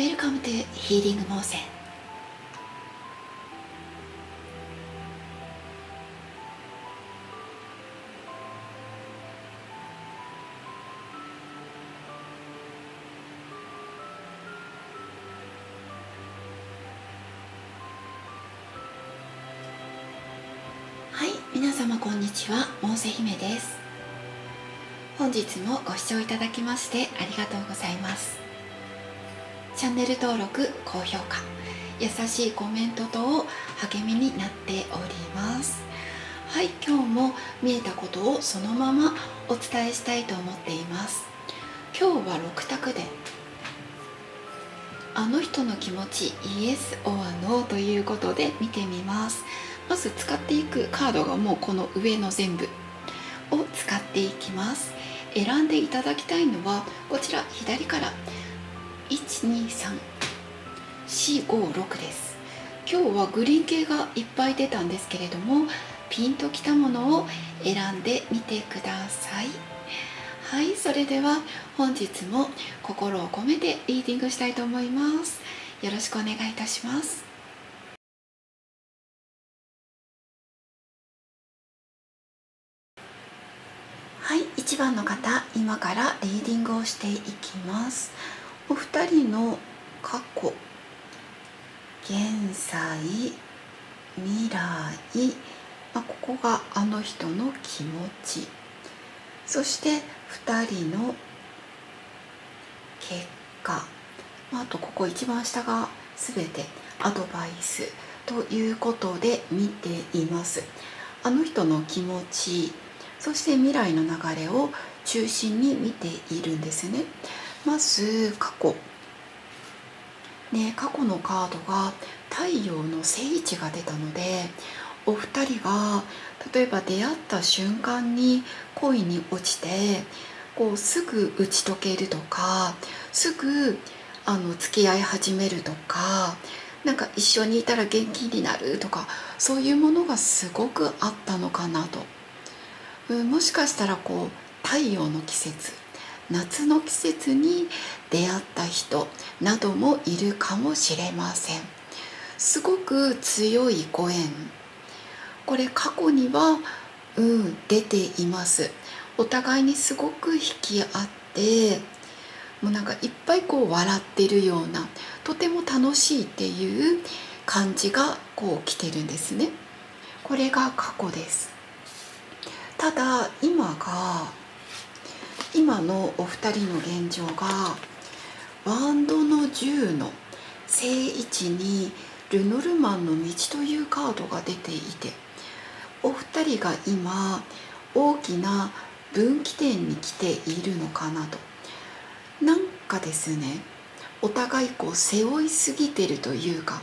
Welcome to Healing Motion。はい、皆様こんにちは、モーセ姫です。本日もご視聴いただきましてありがとうございます。チャンネル登録、高評価、優しいコメント等励みになっております。はい、今日も見えたことをそのままお伝えしたいと思っています。今日は6択であの人の気持ち Yes or No ということで見てみます。まず使っていくカードがもうこの上の全部を使っていきます。選んでいただきたいのはこちら左から12345です。今日はグリーン系がいっぱい出たんですけれども、ピンときたものを選んでみてください。はい、それでは本日も心を込めてリーディングしたいと思います。よろしくお願いいたします。はい、1番の方、今からリーディングをしていきます。お二人の過去、現在、未来、ここがあの人の気持ち、そして2人の結果、あとここ一番下が全てアドバイスということで見ています。あの人の気持ち、そして未来の流れを中心に見ているんですね。まず過去過去のカードが太陽の正位置が出たので、お二人が例えば出会った瞬間に恋に落ちてすぐ打ち解けるとか、すぐ付き合い始めるとか、一緒にいたら元気になるとか、そういうものがすごくあったのかなと。もしかしたら太陽の季節、夏の季節に出会った人などもいるかもしれません。すごく強いご縁、これ過去には出ています。お互いにすごく引き合って、もういっぱい笑ってるような、とても楽しいっていう感じが来てるんですね。これが過去です。ただ今のお二人の現状がワンドの10の正位置にルノルマンの道というカードが出ていて、お二人が今大きな分岐点に来ているのかなと。ですね、お互い背負いすぎてるというか、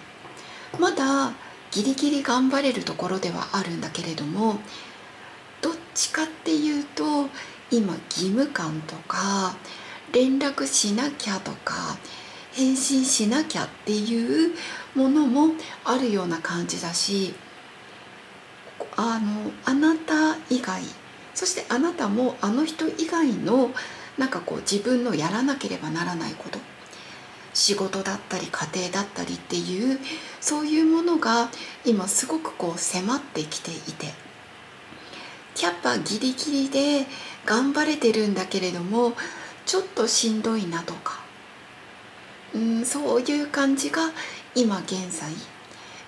まだギリギリ頑張れるところではあるんだけれども、どっちかっていうと今義務感とか連絡しなきゃとか返信しなきゃっていうものもあるような感じだし、あなた以外、そしてあなたもあの人以外の自分のやらなければならないこと、仕事だったり家庭だったりっていう、そういうものが今すごく迫ってきていて、キャパギリギリで頑張れてるんだけれどもちょっとしんどいなとか、そういう感じが今現在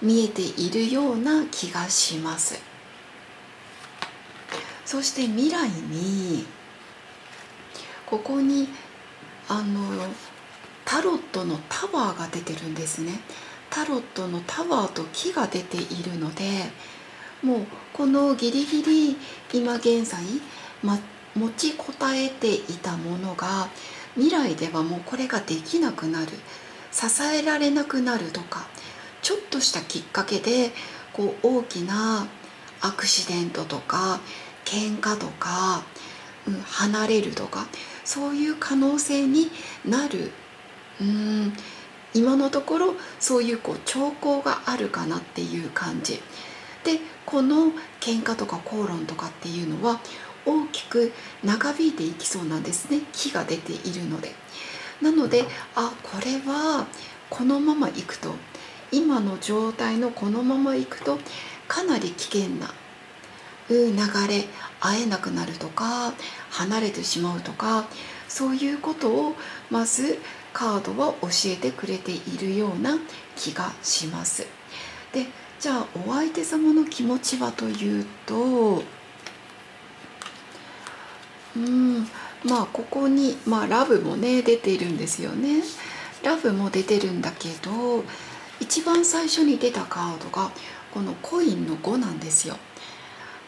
見えているような気がします。そして未来にここにタロットのタワーが出てるんですね。タロットのタワーと木が出ているので、もうこのギリギリ今現在、持ちこたえていたものが未来ではもうこれができなくなる、支えられなくなるとか、ちょっとしたきっかけで大きなアクシデントとか喧嘩とか、離れるとか、そういう可能性になる、今のところそういう兆候があるかなっていう感じで、この喧嘩とか口論とかっていうのは大きく長引いていきそうなんですね。木が出ているので。なのでこれはこのままいくと、今の状態のこのままいくとかなり危険な流れ、会えなくなるとか離れてしまうとか、そういうことをまずカードは教えてくれているような気がします。で、じゃあお相手様の気持ちはというと、ここに、ラブもね出ているんですよね。ラブも出てるんだけど、一番最初に出たカードがこのコインの5なんですよ。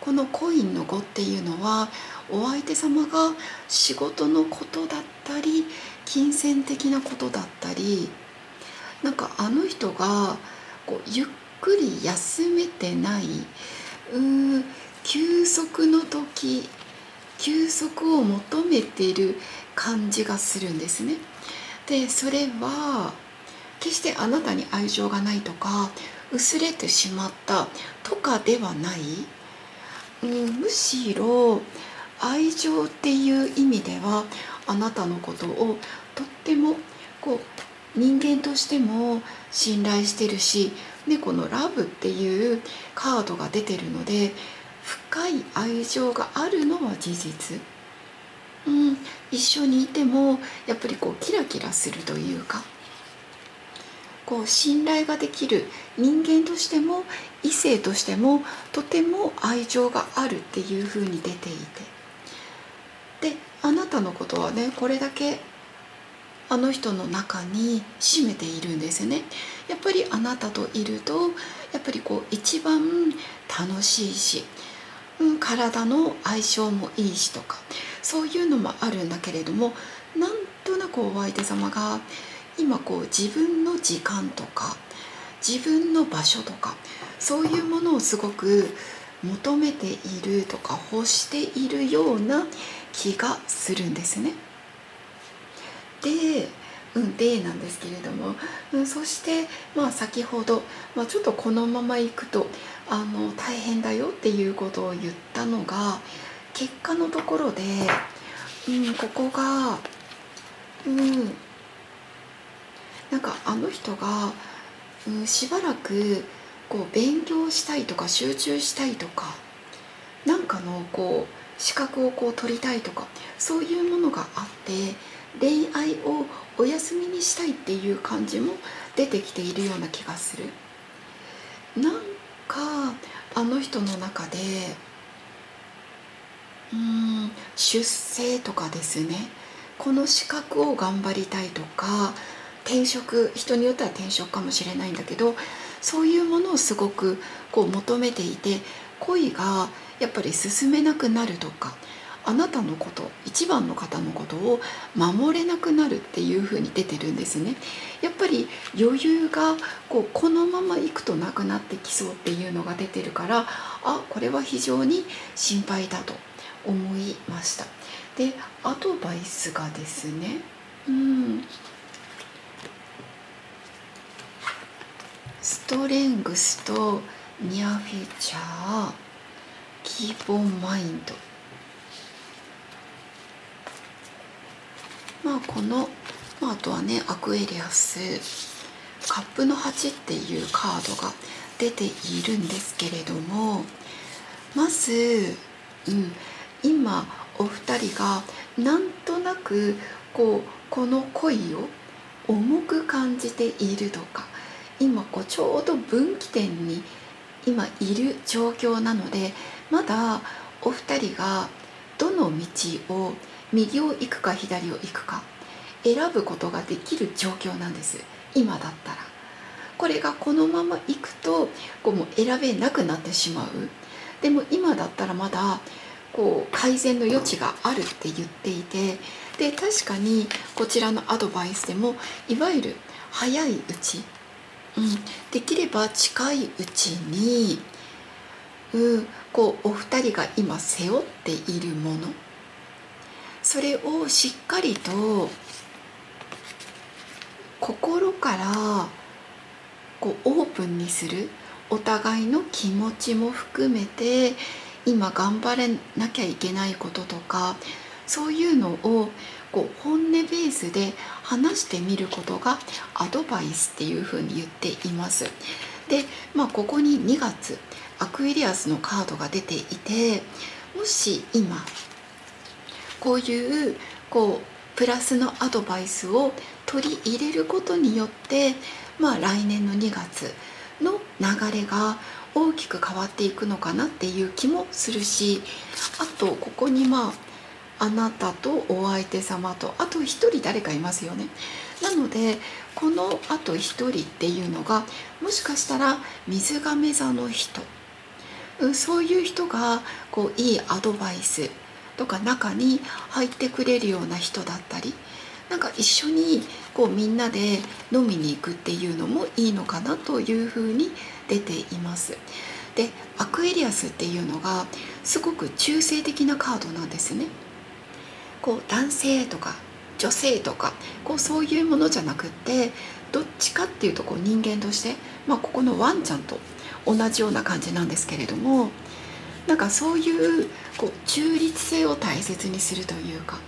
このコインの5っていうのは、お相手様が仕事のことだったり金銭的なことだったり、なんかあの人がゆっくり休めてない、休息の時、休息を求めている感じがするんですね。で、それは決してあなたに愛情がないとか薄れてしまったとかではない、むしろ愛情っていう意味ではあなたのことをとっても人間としても信頼してるし、このラブっていうカードが出てるので、深い愛情があるのは事実。一緒にいてもやっぱりキラキラするというか、信頼ができる人間としても異性としてもとても愛情があるっていう風に出ていて、であなたのことはね、これだけあの人の中に占めているんですね。やっぱりあなたといるとやっぱり一番楽しいし、体の相性もいいしとか、そういうのもあるんだけれども、なんとなくお相手様が今自分の時間とか自分の場所とか、そういうものをすごく求めているとか欲しているような気がするんですね。でなんですけれども、そして先ほど、ちょっとこのままいくと大変だよっていうことを言ったのが、結果のところで、ここがなんかあの人が、しばらく勉強したいとか集中したいとか、なんかの資格を取りたいとか、そういうものがあって、恋愛をお休みにしたいっていう感じも出てきているような気がする。なんかあの人の中で出世とかですね、この資格を頑張りたいとか、転職、人によっては転職かもしれないんだけど、そういうものをすごく求めていて、恋がやっぱり進めなくなるとか、あなたのこと、一番の方のことを守れなくなるっていう風に出てるんですね。やっぱり余裕がこのままいくとなくなってきそうっていうのが出てるから、これは非常に心配だと思いました。で、アドバイスがですね、ストレングスとニアフューチャー、キープオンマインド。この、あとはね、アクエリアス、カップの8っていうカードが出ているんですけれども、まず、今お二人がなんとなくこの恋を重く感じているとか、今ちょうど分岐点に今いる状況なので、まだお二人がどの道を、右を行くか左を行くか選ぶことができる状況なんです。今だったらこれがこのまま行くともう選べなくなってしまう。でも今だったらまだ改善の余地があるって言っていて、で確かにこちらのアドバイスでも、いわゆる早いうち、できれば近いうちに、お二人が今背負っているもの、それをしっかりと心からオープンにする。お互いの気持ちも含めて、今頑張れなきゃいけないこととか、そういうのを本音ベースで話してみることがアドバイスっていうふうに言っています。で、ここに2月アクエリアスのカードが出ていて、もし今こういうプラスのアドバイスを取り入れることによって、来年の2月の流れが大きく変わっていくのかなっていう気もするし、あとここにあなたとお相手様とあと一人誰かいますよね。なのでこのあと一人っていうのがもしかしたら水亀座の人、そういう人がいいアドバイスとか中に入ってくれるような人だったり、一緒にみんなで飲みに行くっていうのもいいのかなというふうに出ています。で、アクエリアスっていうのがすごく中性的なカードなんですね。男性とか女性とかそういうものじゃなくって、どっちかっていうと人間として、ここのワンちゃんと同じような感じなんですけれども、そういう中立性を大切にするというか、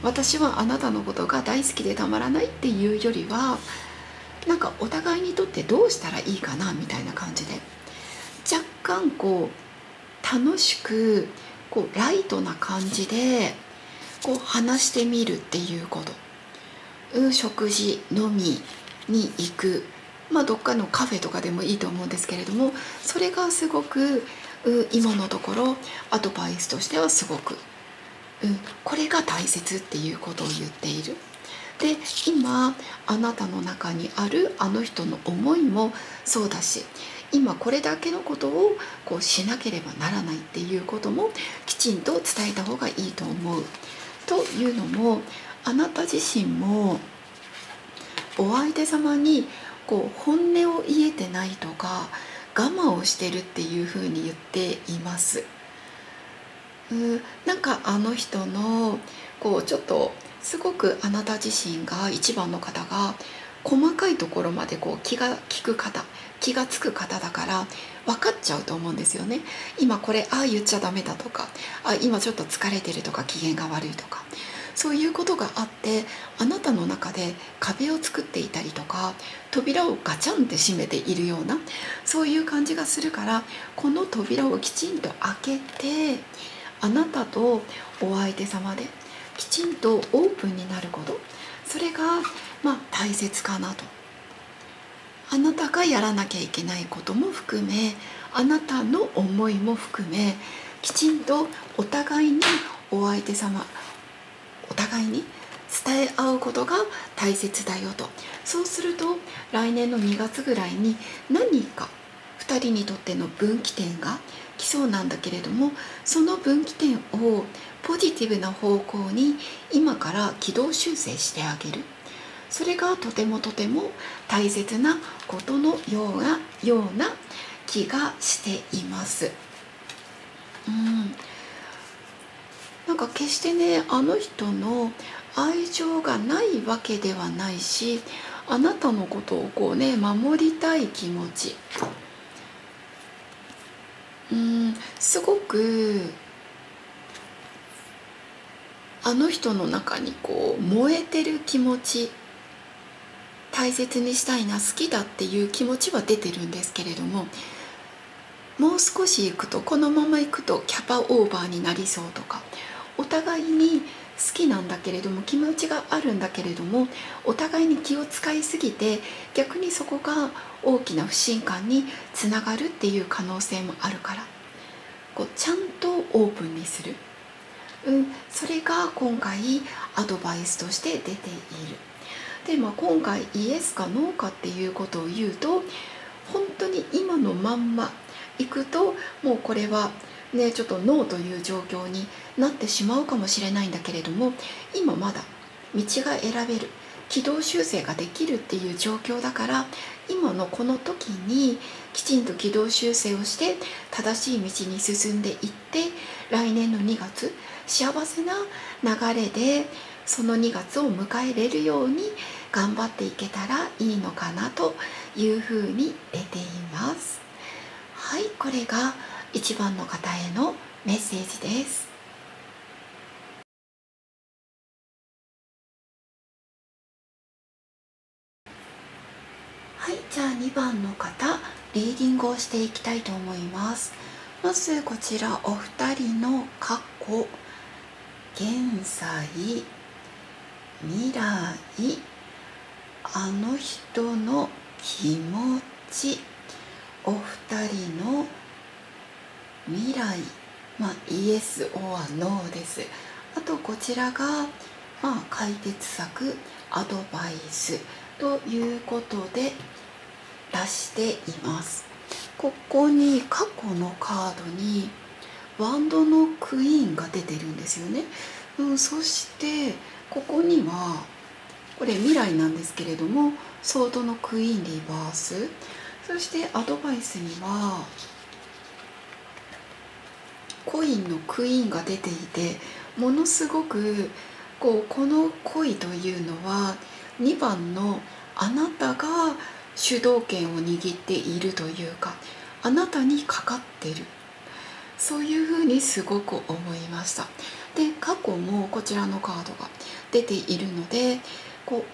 私はあなたのことが大好きでたまらないっていうよりは、お互いにとってどうしたらいいかなみたいな感じで、若干楽しくライトな感じで話してみるっていうこと、食事飲みに行く、どっかのカフェとかでもいいと思うんですけれども、それがすごく今のところアドバイスとしてはすごく、これが大切っていうことを言っている。で、今あなたの中にあるあの人の思いもそうだし、今これだけのことをしなければならないっていうこともきちんと伝えた方がいいと思う。というのも、あなた自身もお相手様に本音を言えてないとか我慢をしてるっていうふうに言っています。あの人のちょっとすごくあなた自身が一番の方が細かいところまで気が利く方、気がつく方だから分かっちゃうと思うんですよね。今これ言っちゃダメだとか、今ちょっと疲れてるとか機嫌が悪いとか、そういうことがあってあなたの中で壁を作っていたりとか、扉をガチャンって閉めているような、そういう感じがするから、この扉をきちんと開けて、あなたとお相手様できちんとオープンになること、それが大切かなと。あなたがやらなきゃいけないことも含め、あなたの思いも含め、きちんとお互いにお相手様、お互いに伝え合うことが大切だよと。そうすると来年の2月ぐらいに何か2人にとっての分岐点が来そうなんだけれども、その分岐点をポジティブな方向に今から軌道修正してあげる、それがとてもとても大切なことのような気がしています。決してね、あの人の愛情がないわけではないし、あなたのことを守りたい気持ち、すごくあの人の中に燃えてる気持ち、大切にしたいな、好きだっていう気持ちは出てるんですけれども、もう少し行くと、このまま行くとキャパオーバーになりそうとか、お互いに好きなんだけれども、気持ちがあるんだけれども、お互いに気を使いすぎて逆にそこが大きな不信感につながるっていう可能性もあるから、ちゃんとオープンにする、それが今回アドバイスとして出ている。で、今回イエスかノーかっていうことを言うと、本当に今のまんま行くと、もうこれはね、ちょっとノーという状況になってしまうかもしれないんだけれども、今まだ道が選べる、軌道修正ができるっていう状況だから、今のこの時にきちんと軌道修正をして正しい道に進んでいって、来年の2月幸せな流れでその2月を迎えれるように頑張っていけたらいいのかなというふうに出ています。はい、これが1番の方へのメッセージです。じゃあ2番の方、リーディングをしていきたいと思います。まずこちら、お二人の過去、現在、未来、あの人の気持ち、お二人の未来、イエス or ノーです。あとこちらが、解決策、アドバイスということで出しています。ここに過去のカードにワンドのクイーンが出てるんですよね。そしてここにはこれ未来なんですけれども、ソードのクイーンリバース、そしてアドバイスにはコインのクイーンが出ていて、ものすごくこの恋というのは2番のあなたが主導権を握っているというか、あなたにかかってる、そういうふうにすごく思いました。で、過去もこちらのカードが出ているので、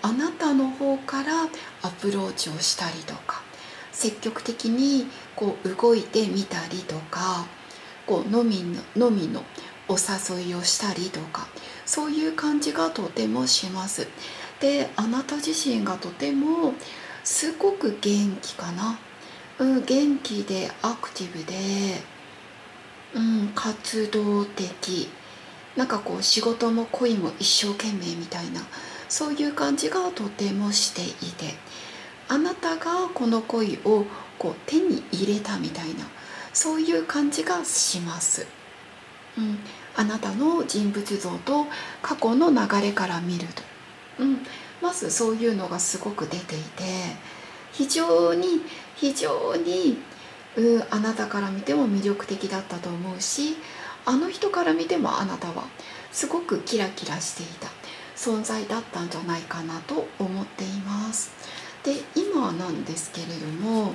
あなたの方からアプローチをしたりとか、積極的に動いてみたりとか、飲みのお誘いをしたりとか、そういう感じがとてもします。で、あなた自身がとてもすごく元気かな、元気でアクティブで、活動的、仕事も恋も一生懸命みたいな、そういう感じがとてもしていて、あなたがこの恋を手に入れたみたいな、そういう感じがします。あなたの人物像と過去の流れから見ると、まずそういうのがすごく出ていて、非常にあなたから見ても魅力的だったと思うし、あの人から見てもあなたはすごくキラキラしていた存在だったんじゃないかなと思っています。で、今なんですけれども、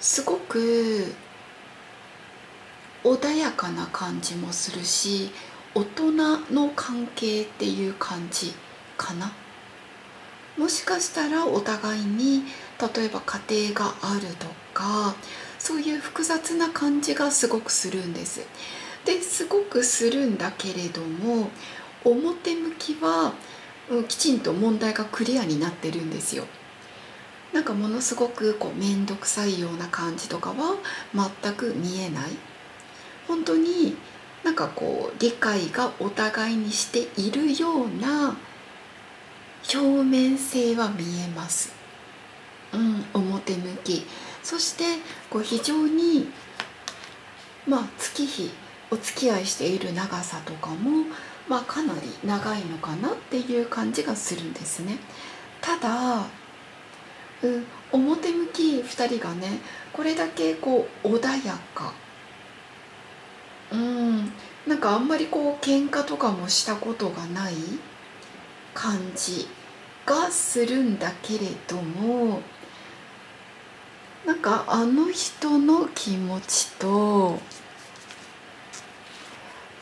すごく穏やかな感じもするし、大人の関係っていう感じかな。もしかしたらお互いに例えば家庭があるとか、そういう複雑な感じがすごくするんです。ですごくするんだけれども、表向きは、きちんと問題がクリアになってるんですよ。ものすごく面倒くさいような感じとかは全く見えない。本当に理解がお互いにしているような表面性は見えます。表向き。そして非常に月日お付き合いしている長さとかもかなり長いのかなっていう感じがするんですね。ただ、表向き2人がね、これだけ穏やか、あんまり喧嘩とかもしたことがない感じがするんだけれども、あの人の気持ちと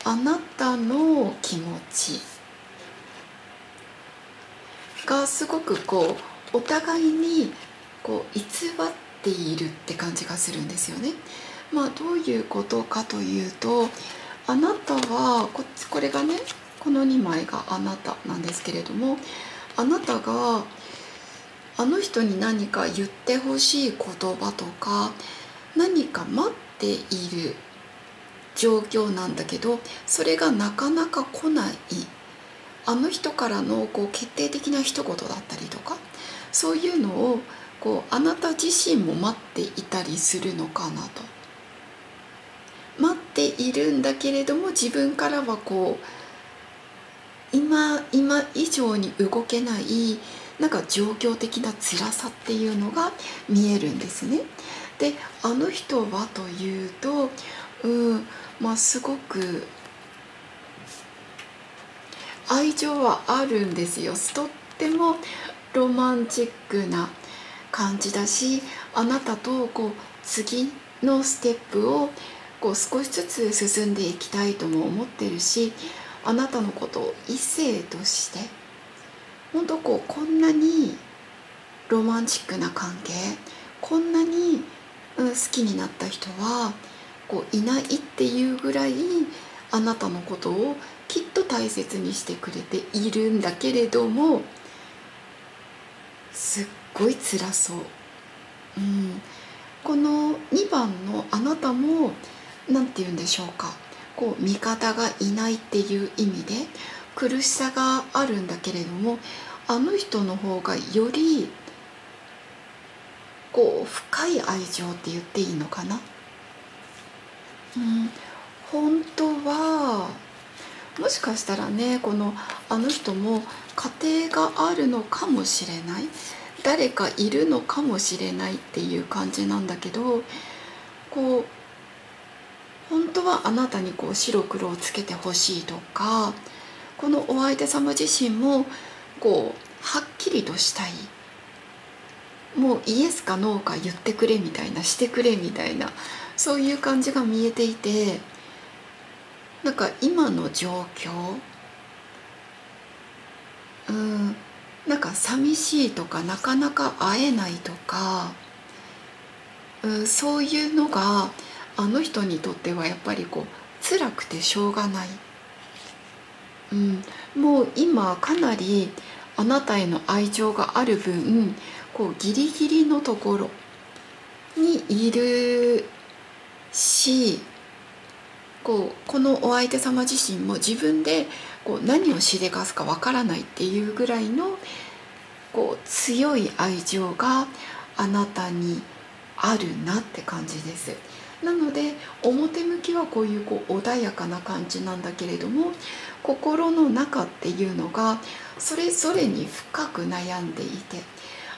あなたの気持ちがすごくお互いに偽っているって感じがするんですよね。どういうことかというと、あなたはこれがね、この2枚があなたなんですけれども、あなたがあの人に何か言ってほしい言葉とか、何か待っている状況なんだけど、それがなかなか来ない、あの人からの決定的な一言だったりとか、そういうのをあなた自身も待っていたりするのかなと。待っているんだけれども、自分からは今以上に動けない状況的な辛さっていうのが見えるんですね。で、あの人はというと、すごく愛情はあるんですよ。とってもロマンチックな感じだし、あなたと次のステップを少しずつ進んでいきたいとも思ってるし、あなたのことを異性として本当こんなにロマンチックな関係、こんなに、好きになった人はこういないっていうぐらいあなたのことをきっと大切にしてくれているんだけれども、すっごい辛そう。この2番のあなたも何て言うんでしょうか、こう味方がいないっていう意味で苦しさがあるんだけれども、あの人の方がよりこう深い愛情って言っていいのかな。本当はもしかしたらね、あの人も家庭があるのかもしれない、誰かいるのかもしれないっていう感じなんだけど、こう本当はあなたにこう白黒をつけてほしいとか、このお相手様自身もこうはっきりとしたい、もうイエスかノーか言ってくれみたいな、してくれみたいな、そういう感じが見えていて、なんか今の状況、なんか寂しいとかなかなか会えないとか、そういうのがあの人にとってはやっぱりこう辛くてしょうがない、もう今かなりあなたへの愛情がある分、こうギリギリのところにいるし、このお相手様自身も自分でこう何をしでかすかわからないっていうぐらいのこう強い愛情があなたにあるなって感じです。なので表向きはこういう、穏やかな感じなんだけれども、心の中っていうのがそれぞれに深く悩んでいて、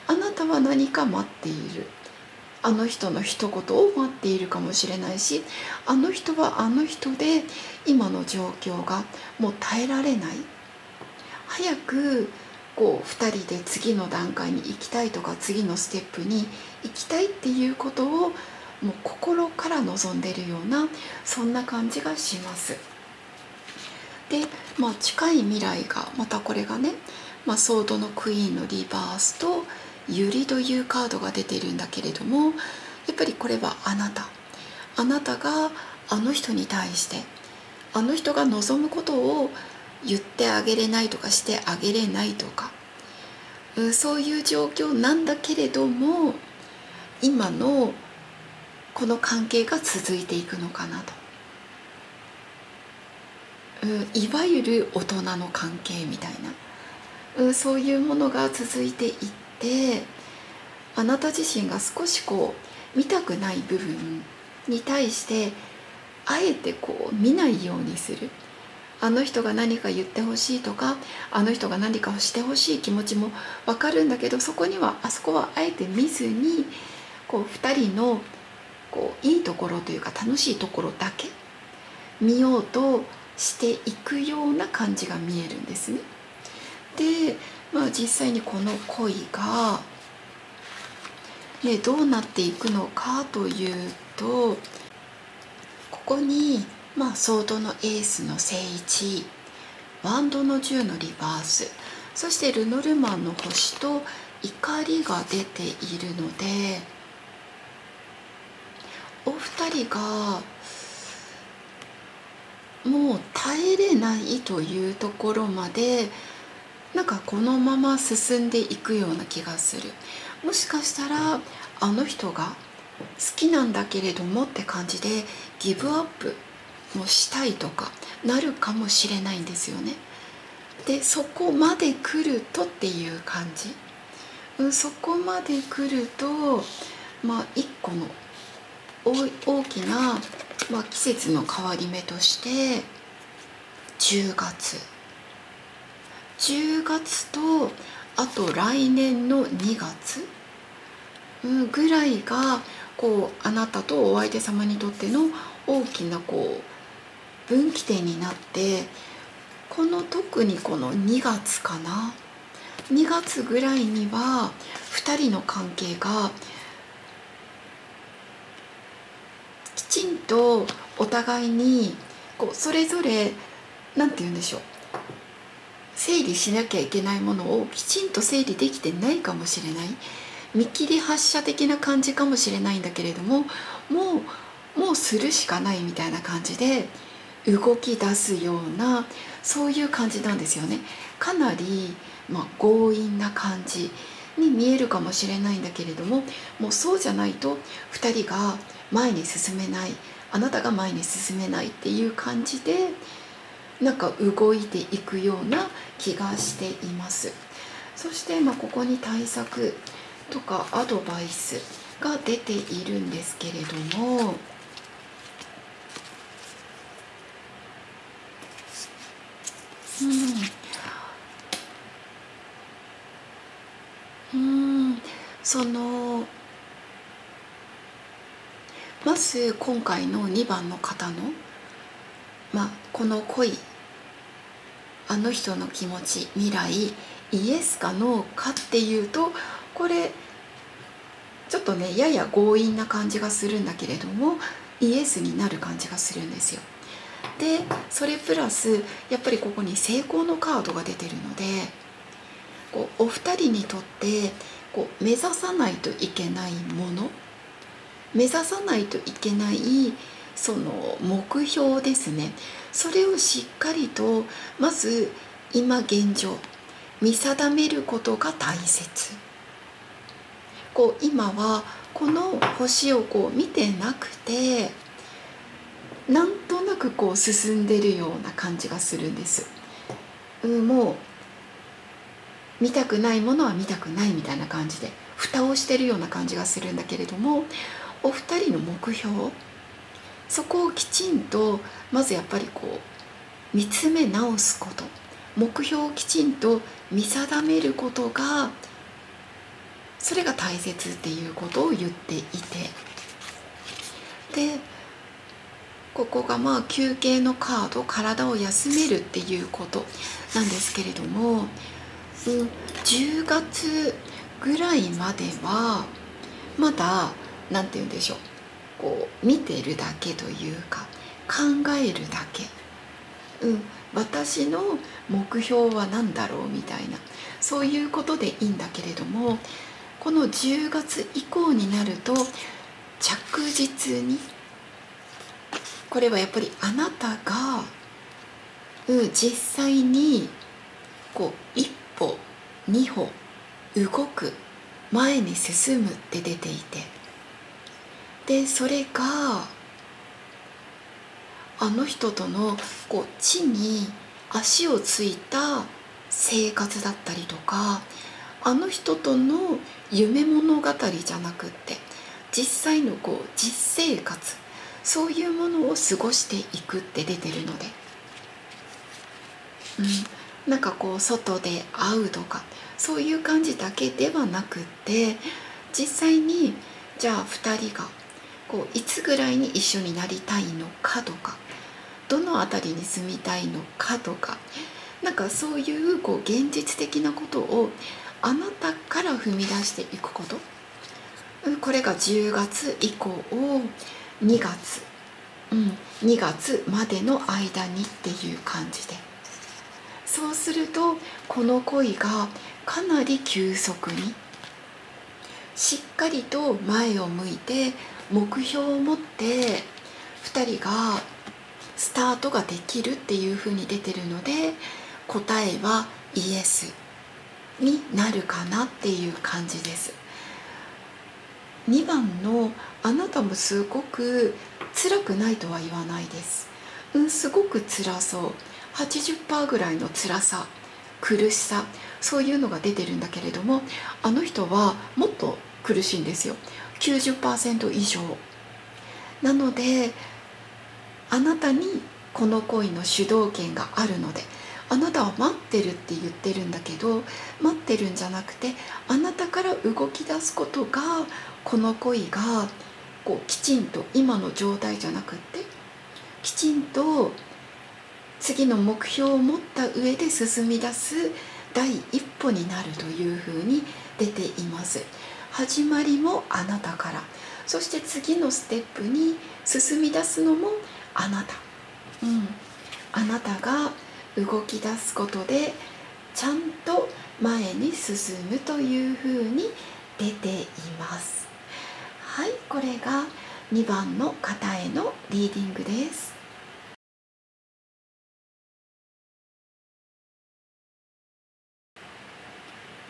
あなたは何か待っている、あの人の一言を待っているかもしれないし、あの人はあの人で今の状況がもう耐えられない、早くこう2人で次の段階に行きたいとか、次のステップに行きたいっていうことをもう心から望んでいるような、そんな感じがします。で、近い未来がまたこれがね、ソードのクイーンのリバースとユリというカードが出てるんだけれども、やっぱりこれはあなたがあの人に対して、あの人が望むことを言ってあげれないとかしてあげれないとか、そういう状況なんだけれども、今のこの関係が続いていくのかなと、いわゆる大人の関係みたいな、そういうものが続いていって、あなた自身が少しこう見たくない部分に対してあえてこう見ないようにする、あの人が何か言ってほしいとか、あの人が何かをしてほしい気持ちも分かるんだけど、そこはあえて見ずに、こう2人のこういいところというか楽しいところだけ見ようとしていくような感じが見えるんですね。で、実際にこの恋が、どうなっていくのかというと、ここに、ソードのエースの正位、ワンドの10のリバース、そしてルノルマンの星と怒りが出ているので、お二人がもう耐えれないというところまで、なんかこのまま進んでいくような気がする。もしかしたらあの人が好きなんだけれどもって感じでギブアップもしたいとかなるかもしれないんですよね。でそこまで来るとっていう感じ、そこまで来ると、一個の大きな、季節の変わり目として10月と、あと来年の2月、ぐらいがこうあなたとお相手様にとっての大きなこう分岐点になって、特にこの2月かな、2月ぐらいには2人の関係がきちんとお互いにこうそれぞれなんて言うんでしょう、整理しなきゃいけないものをきちんと整理できてないかもしれない、見切り発車的な感じかもしれないんだけれども、もうするしかないみたいな感じで動き出すような、そういう感じなんですよね。かなり、強引な感じに見えるかもしれないんだけれども、もうそうじゃないと2人が前に進めない、あなたが前に進めないっていう感じでなんか動いていくような気がしています。そして、ここに対策とかアドバイスが出ているんですけれども、そのまず今回の2番の方の、この恋、あの人の気持ち、未来、イエスかノーかっていうと、これちょっとねやや強引な感じがするんだけれども、イエスになる感じがするんですよ。でそれプラスやっぱりここに成功のカードが出てるので、お二人にとって目指さないといけないもの、目指さないといけないその目標ですね、それをしっかりとまず今現状見定めることが大切。今はこの星を見てなくて、なんとなく進んでるような感じがするんです。もう見たくないものは見たくないみたいな感じで蓋をしてるような感じがするんだけれども、お二人の目標、そこをきちんとまずやっぱり見つめ直すこと、目標をきちんと見定めることが、それが大切っていうことを言っていて、でここが休憩のカード、体を休めるっていうことなんですけれども、10月ぐらいまではまだなんて言うんでしょう、見てるだけというか考えるだけ、私の目標は何だろうみたいな、そういうことでいいんだけれども、この10月以降になると着実に、これはやっぱりあなたが、実際に一歩二歩動く、前に進むって出ていて、でそれがあの人との地に足をついた生活だったりとか、あの人との夢物語じゃなくって、実際の実生活、そういうものを過ごしていくって出てるので、なんか外で会うとかそういう感じだけではなくって、実際にじゃあ2人がいつぐらいに一緒になりたいのかとか、どの辺りに住みたいのかとか、なんかそういう現実的なことをあなたから踏み出していくこと、これが10月以降2月、2月までの間にっていう感じで、そうするとこの恋がかなり急速にしっかりと前を向いて目標を持って2人がスタートができるっていう風に出てるので、答えはイエスになるかなっていう感じです。2番のあなたもすごく辛くないとは言わないです。すごく辛そう、80% ぐらいの辛さ、苦しさ、そういうのが出てるんだけれども、あの人はもっと苦しいんですよ、90% 以上なので、あなたにこの恋の主導権があるので、あなたは待ってるって言ってるんだけど、待ってるんじゃなくて、あなたから動き出すことが、この恋がきちんと今の状態じゃなくって、きちんと次の目標を持った上で進み出す第一歩になるというふうに出ています。始まりもあなたから、そして次のステップに進み出すのもあなた、あなたが動き出すことでちゃんと前に進むというふうに出ています。はい、これが2番の方へのリーディングです。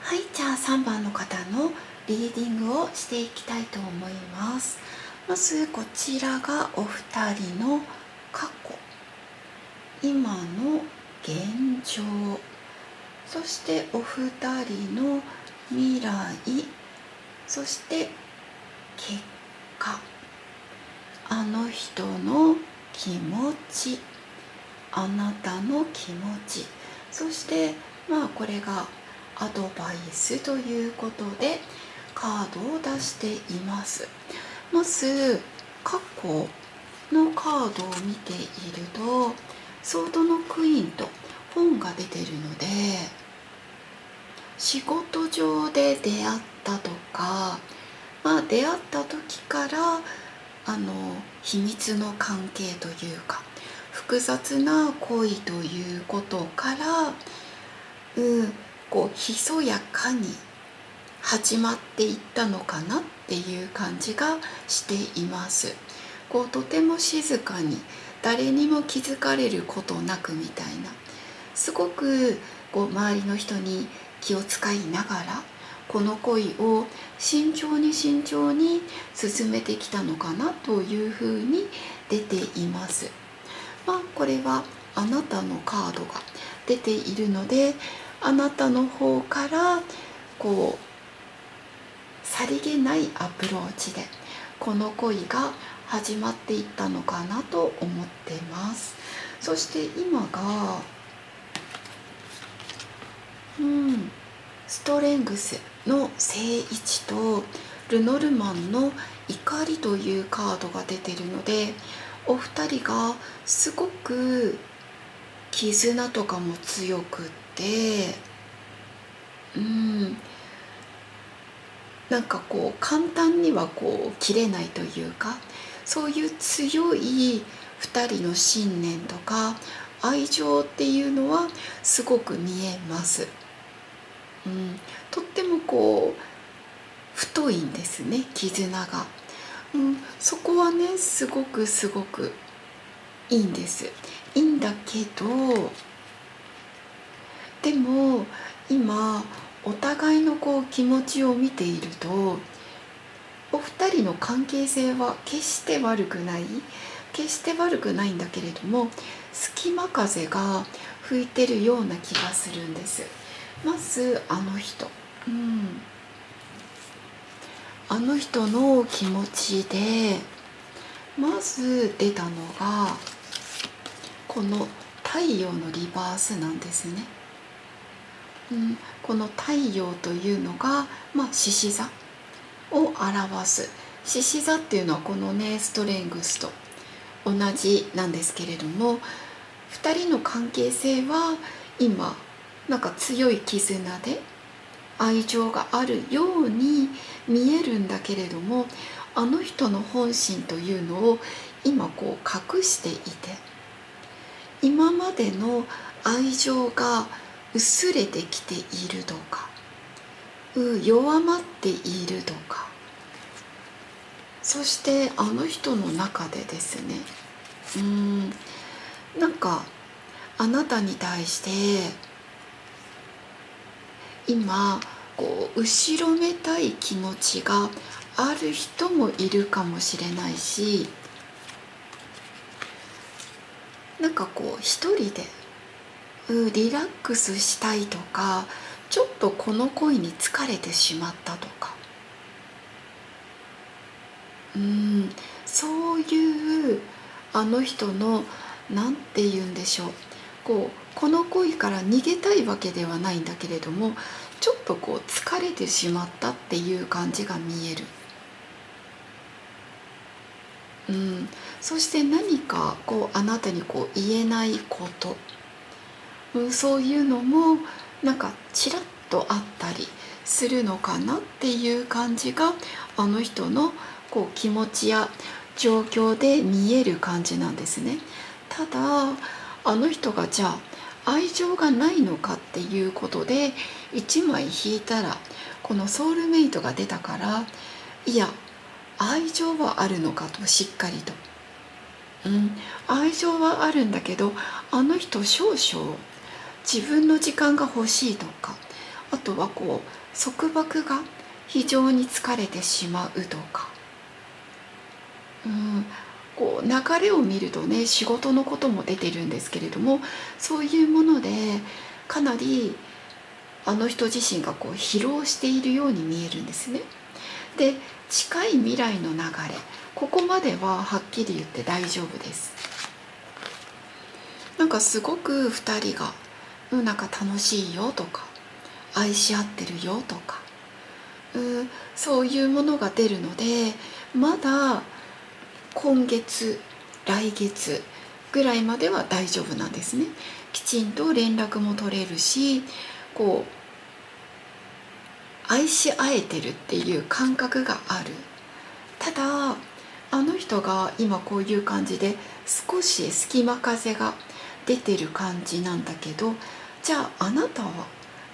はい、じゃあ3番の方のリーディングをしていきたいと思います。まずこちらがお二人の過去、今の現状、そしてお二人の未来、そして結果、あの人の気持ち、あなたの気持ち、そしてこれがアドバイスということでカードを出しています。まず過去のカードを見ていると、ソードのクイーンと本が出てるので、仕事上で出会ったとか、出会った時から秘密の関係というか複雑な恋ということから、ひそやかに始まっていったのかなっていう感じがしています。とても静かに誰にも気づかれることなくみたいな、すごく周りの人に気を使いながらこの恋を慎重に慎重に進めてきたのかなというふうに出ています。これはあなたのカードが出ているので、あなたの方からさりげないアプローチでこの恋が始まっていったのかなと思っています。そして今がストレングスの正位置とルノルマンの怒りというカードが出てるので、お二人がすごく絆とかも強くって、簡単には切れないというか、そういう強い2人の信念とか愛情っていうのはすごく見えます。とっても太いんですね、絆が。そこはねすごくいいんです。いいんだけど、でも今お互いの気持ちを見ていると、お二人の関係性は決して悪くないんだけれども、隙間風が吹いてるような気がするんです。まずあの人の気持ちでまず出たのがこの太陽のリバースなんですね。この太陽というのが獅子座を表す。獅子座っていうのはこのねストレングスと同じなんですけれども、2人の関係性は今強い絆で愛情があるように見えるんだけれども、あの人の本心というのを今隠していて、今までの愛情が薄れてきているとか、弱まっているとか、そしてあの人の中でですね、あなたに対して今後ろめたい気持ちがある人もいるかもしれないし、一人でリラックスしたいとか、ちょっとこの恋に疲れてしまったとか、そういうあの人のなんて言うんでしょう、この恋から逃げたいわけではないんだけれども、ちょっと疲れてしまったっていう感じが見える。そして何かあなたに言えないこと、そういうのもちらっとあったりするのかなっていう感じがあの人の気持ちや状況で見える感じなんですね。ただあの人がじゃあ愛情がないのかっていうことで1枚引いたらこのソウルメイトが出たから、いや愛情はあるのかと、しっかりと、愛情はあるんだけど、あの人少々自分の時間が欲しいとか、あとはこう束縛が非常に疲れてしまうとか、こう流れを見るとね、仕事のことも出てるんですけれども、そういうものでかなりあの人自身がこう疲労しているように見えるんですね。で、近い未来の流れ、ここまでははっきり言って大丈夫です。なんかすごく2人がなんか楽しいよとか、愛し合ってるよとか、そういうものが出るので、まだ今月来月ぐらいまでは大丈夫なんですね。きちんと連絡も取れるし、こう愛し合えてるっていう感覚がある。ただあの人が今こういう感じで少し隙間風が出てる感じなんだけど、じゃああなたは、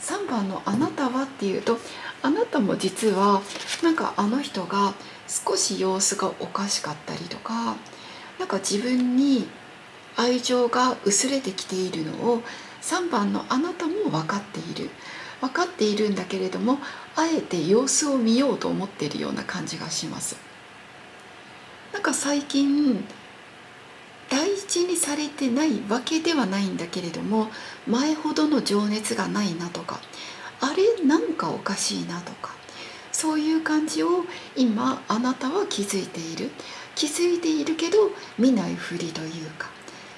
3番のあなたはっていうと、あなたも実はなんかあの人が少し様子がおかしかったりとか、なんか自分に愛情が薄れてきているのを3番のあなたも分かっているんだけれども、あえて様子を見ようと思っているような感じがします。なんか最近大事にされてないわけではないんだけれども、前ほどの情熱がないなとか、あれなんかおかしいなとか、そういう感じを今あなたは気づいているけど見ないふりというか、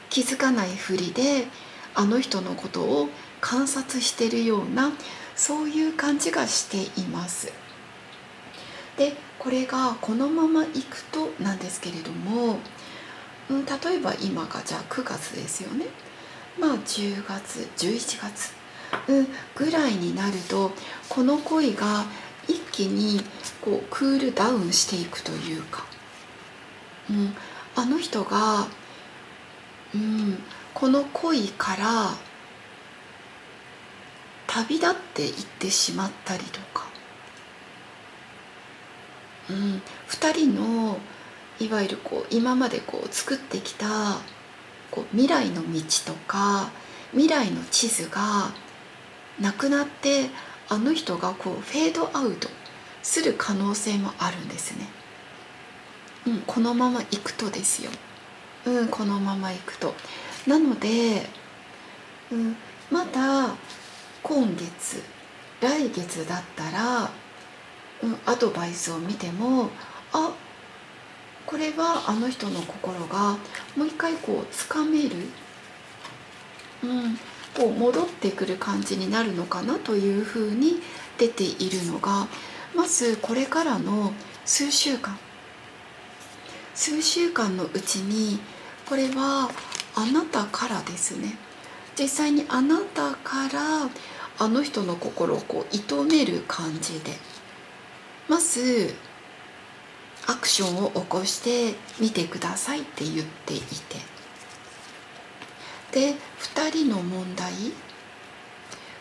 気づかないふりであの人のことを観察しているような、そういう感じがしています。でこれがこのままいくとなんですけれども、例えば今がじゃあ9月ですよね。10月11月、ぐらいになると、この恋が一気にこうクールダウンしていくというか、あの人が、この恋から旅立っていってしまったりとか、2人のいわゆるこう今までこう作ってきたこう未来の道とか未来の地図がなくなって、あの人がこうフェードアウトする可能性もあるんですね。このままいくとですよ。このままいくと。なので、まだ今月来月だったら、アドバイスを見ても、これはあの人の心がもう一回こうつかめる、こう戻ってくる感じになるのかなというふうに出ているのが、まずこれからの数週間のうちに、これはあなたからですね、実際にあなたからあの人の心をこう射止める感じで、まずアクションを起こしてみてくださいって言っていて、で2人の問題、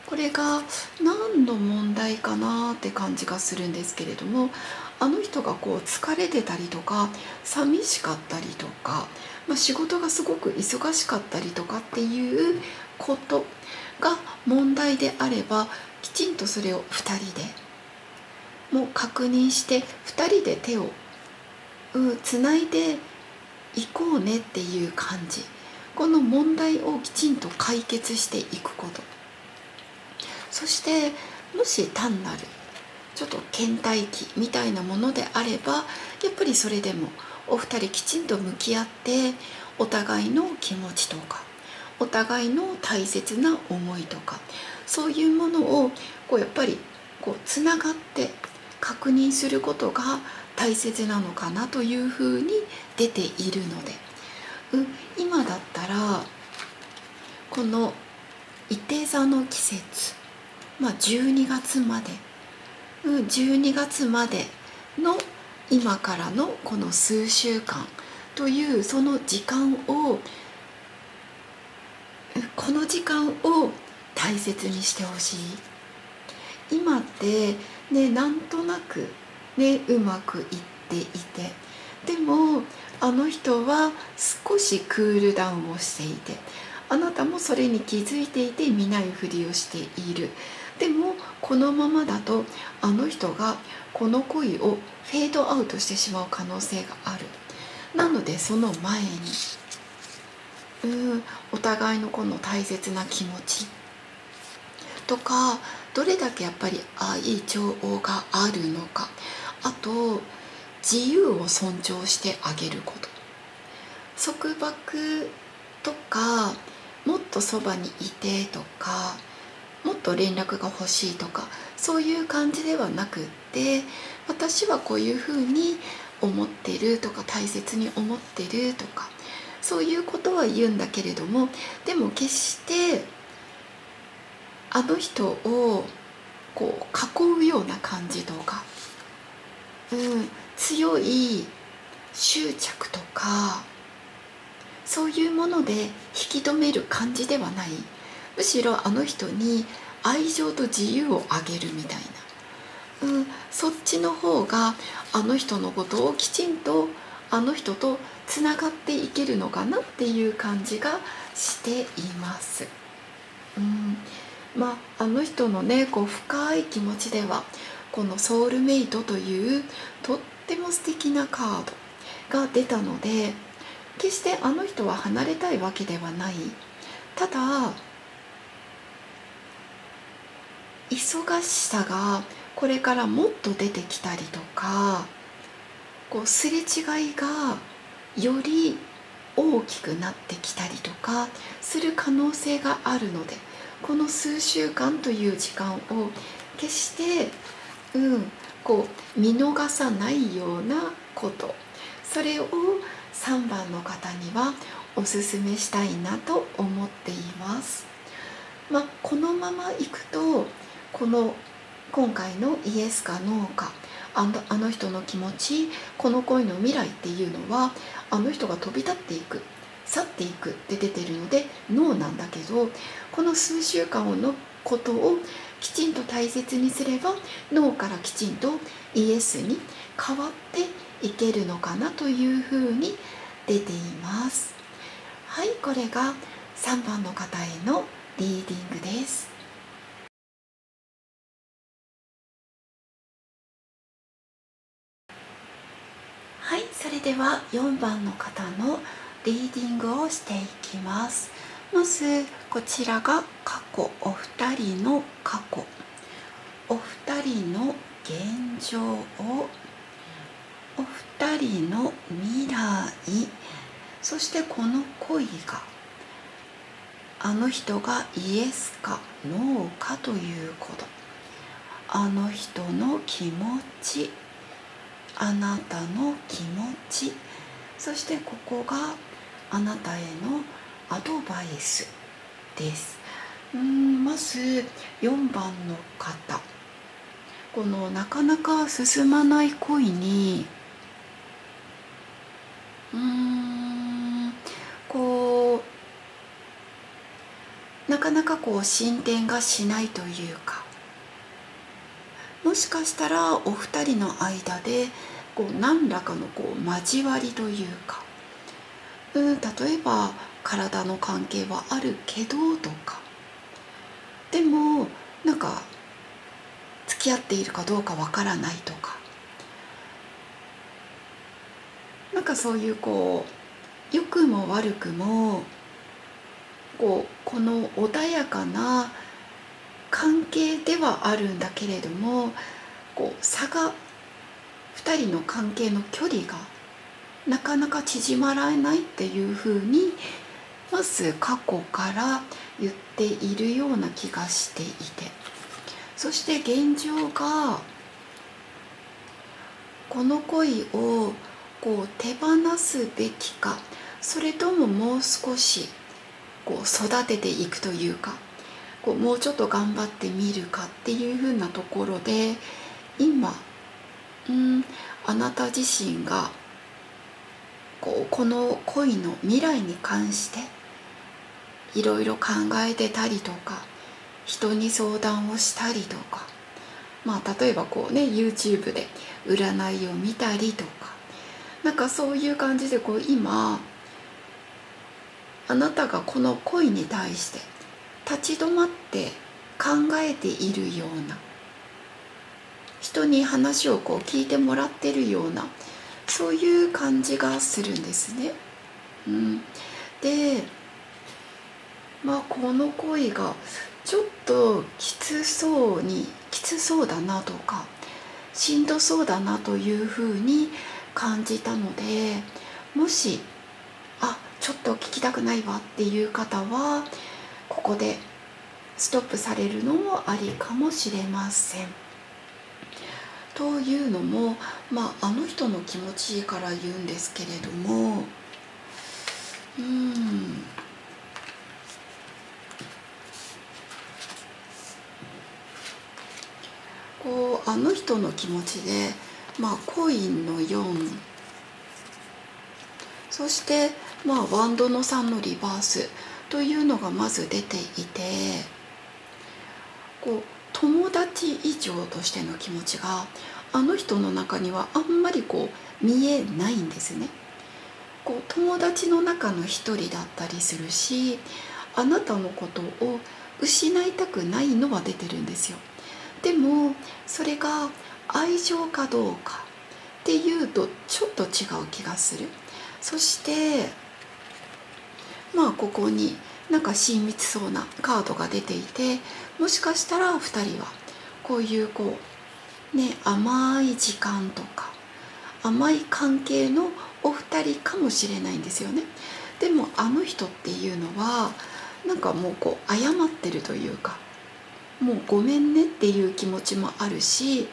これが何の問題かなって感じがするんですけれども、あの人がこう疲れてたりとか寂しかったりとか、仕事がすごく忙しかったりとかっていうことが問題であれば、きちんとそれを2人でもう確認して、2人で手をつないでいこうねっていう感じ、この問題をきちんと解決していくこと。そしてもし単なるちょっと倦怠期みたいなものであれば、やっぱりそれでもお二人きちんと向き合って、お互いの気持ちとかお互いの大切な思いとか、そういうものをこうやっぱりこうつながって確認することが大切なのかなというふうに出ているので、今だったらこのいて座の季節、12月まで、12月までの今からのこの数週間というその時間をこの時間を大切にしてほしい。今ってね、なんとなくねうまくいっていて、でもあの人は少しクールダウンをしていて、あなたもそれに気づいていて見ないふりをしている。でもこのままだとあの人がこの恋をフェードアウトしてしまう可能性がある。なのでその前にお互いのこの大切な気持ちとか、どれだけやっぱり愛情があるのか、あと自由を尊重してあげること、束縛とかもっとそばにいてとか、もっと連絡が欲しいとか、そういう感じではなくって、私はこういうふうに思ってるとか、大切に思ってるとか、そういうことは言うんだけれども、でも決してあの人をこう囲うような感じとか、強い執着とか、そういうもので引き止める感じではない。むしろあの人に愛情と自由をあげるみたいな、そっちの方があの人のことをきちんとあの人とつながっていけるのかなっていう感じがしています。あの人のねこう深い気持ちでは、このソウルメイトというとっても素敵なカードが出たので、決してあの人は離れたいわけではない。ただ忙しさがこれからもっと出てきたりとか、こうすれ違いがより大きくなってきたりとかする可能性があるので、この数週間という時間を決してこう見逃さないようなこと、それを3番の方にはおすすめしたいなと思っています。このままいくと、今回のイエスかノーか、あの人の気持ち、この恋の未来っていうのは、あの人が飛び立っていく、去っていくって出てるのでノーなんだけど、この数週間のことをきちんと大切にすれば、ノーからきちんとイエスに変わっていけるのかなというふうに出ています。はい、これが3番の方へのリーディングです。はい、それでは4番の方のリーディングをしていきます。まずこちらが過去、お二人の過去、お二人の現状を、お二人の未来、そしてこの恋があの人がイエスかノーかということ、あの人の気持ち、あなたの気持ち、そしてここがあなたへのアドバイスです。まず4番の方、このなかなか進まない恋になかなか進展がしないというか、もしかしたらお二人の間で何らかの交わりというか、例えば体の関係はあるけどとか、でもなんか付き合っているかどうかわからないとか、なんかそういう良くも悪くもこの穏やかな関係ではあるんだけれども、差が、2人の関係の距離がなかなか縮まらないっていうふうに、まず過去から言っているような気がしていて、そして現状がこの恋を手放すべきか、それとももう少し育てていくというか、もうちょっと頑張ってみるかっていうふうなところで、今あなた自身がこの恋の未来に関していろいろ考えてたりとか、人に相談をしたりとか、例えばこうね YouTube で占いを見たりとか、なんかそういう感じでこう今あなたがこの恋に対して立ち止まって考えているような、人に話をこう聞いてもらってるような、そういう感じがするんですね。で、この恋がちょっときつそうだなとか、しんどそうだなというふうに感じたので、もしちょっと聞きたくないわっていう方はここでストップされるのもありかもしれません。というのも、あの人の気持ちから言うんですけれども、こうあの人の気持ちで、コインの4、そしてワンドの3のリバースというのがまず出ていて、こう友達以上としての気持ちがあの人の中にはあんまりこう見えないんですね。こう友達の中の一人だったりするし、あなたのことを失いたくないのは出てるんですよ。でもそれが愛情かどうかっていうとちょっと違う気がする。そしてここになんか親密そうなカードが出ていて、もしかしたら2人はこういう甘い時間とか甘い関係のお二人かもしれないんですよね。でもあの人っていうのはなんかもうこう謝ってるというか、もうごめんねっていう気持ちもあるし、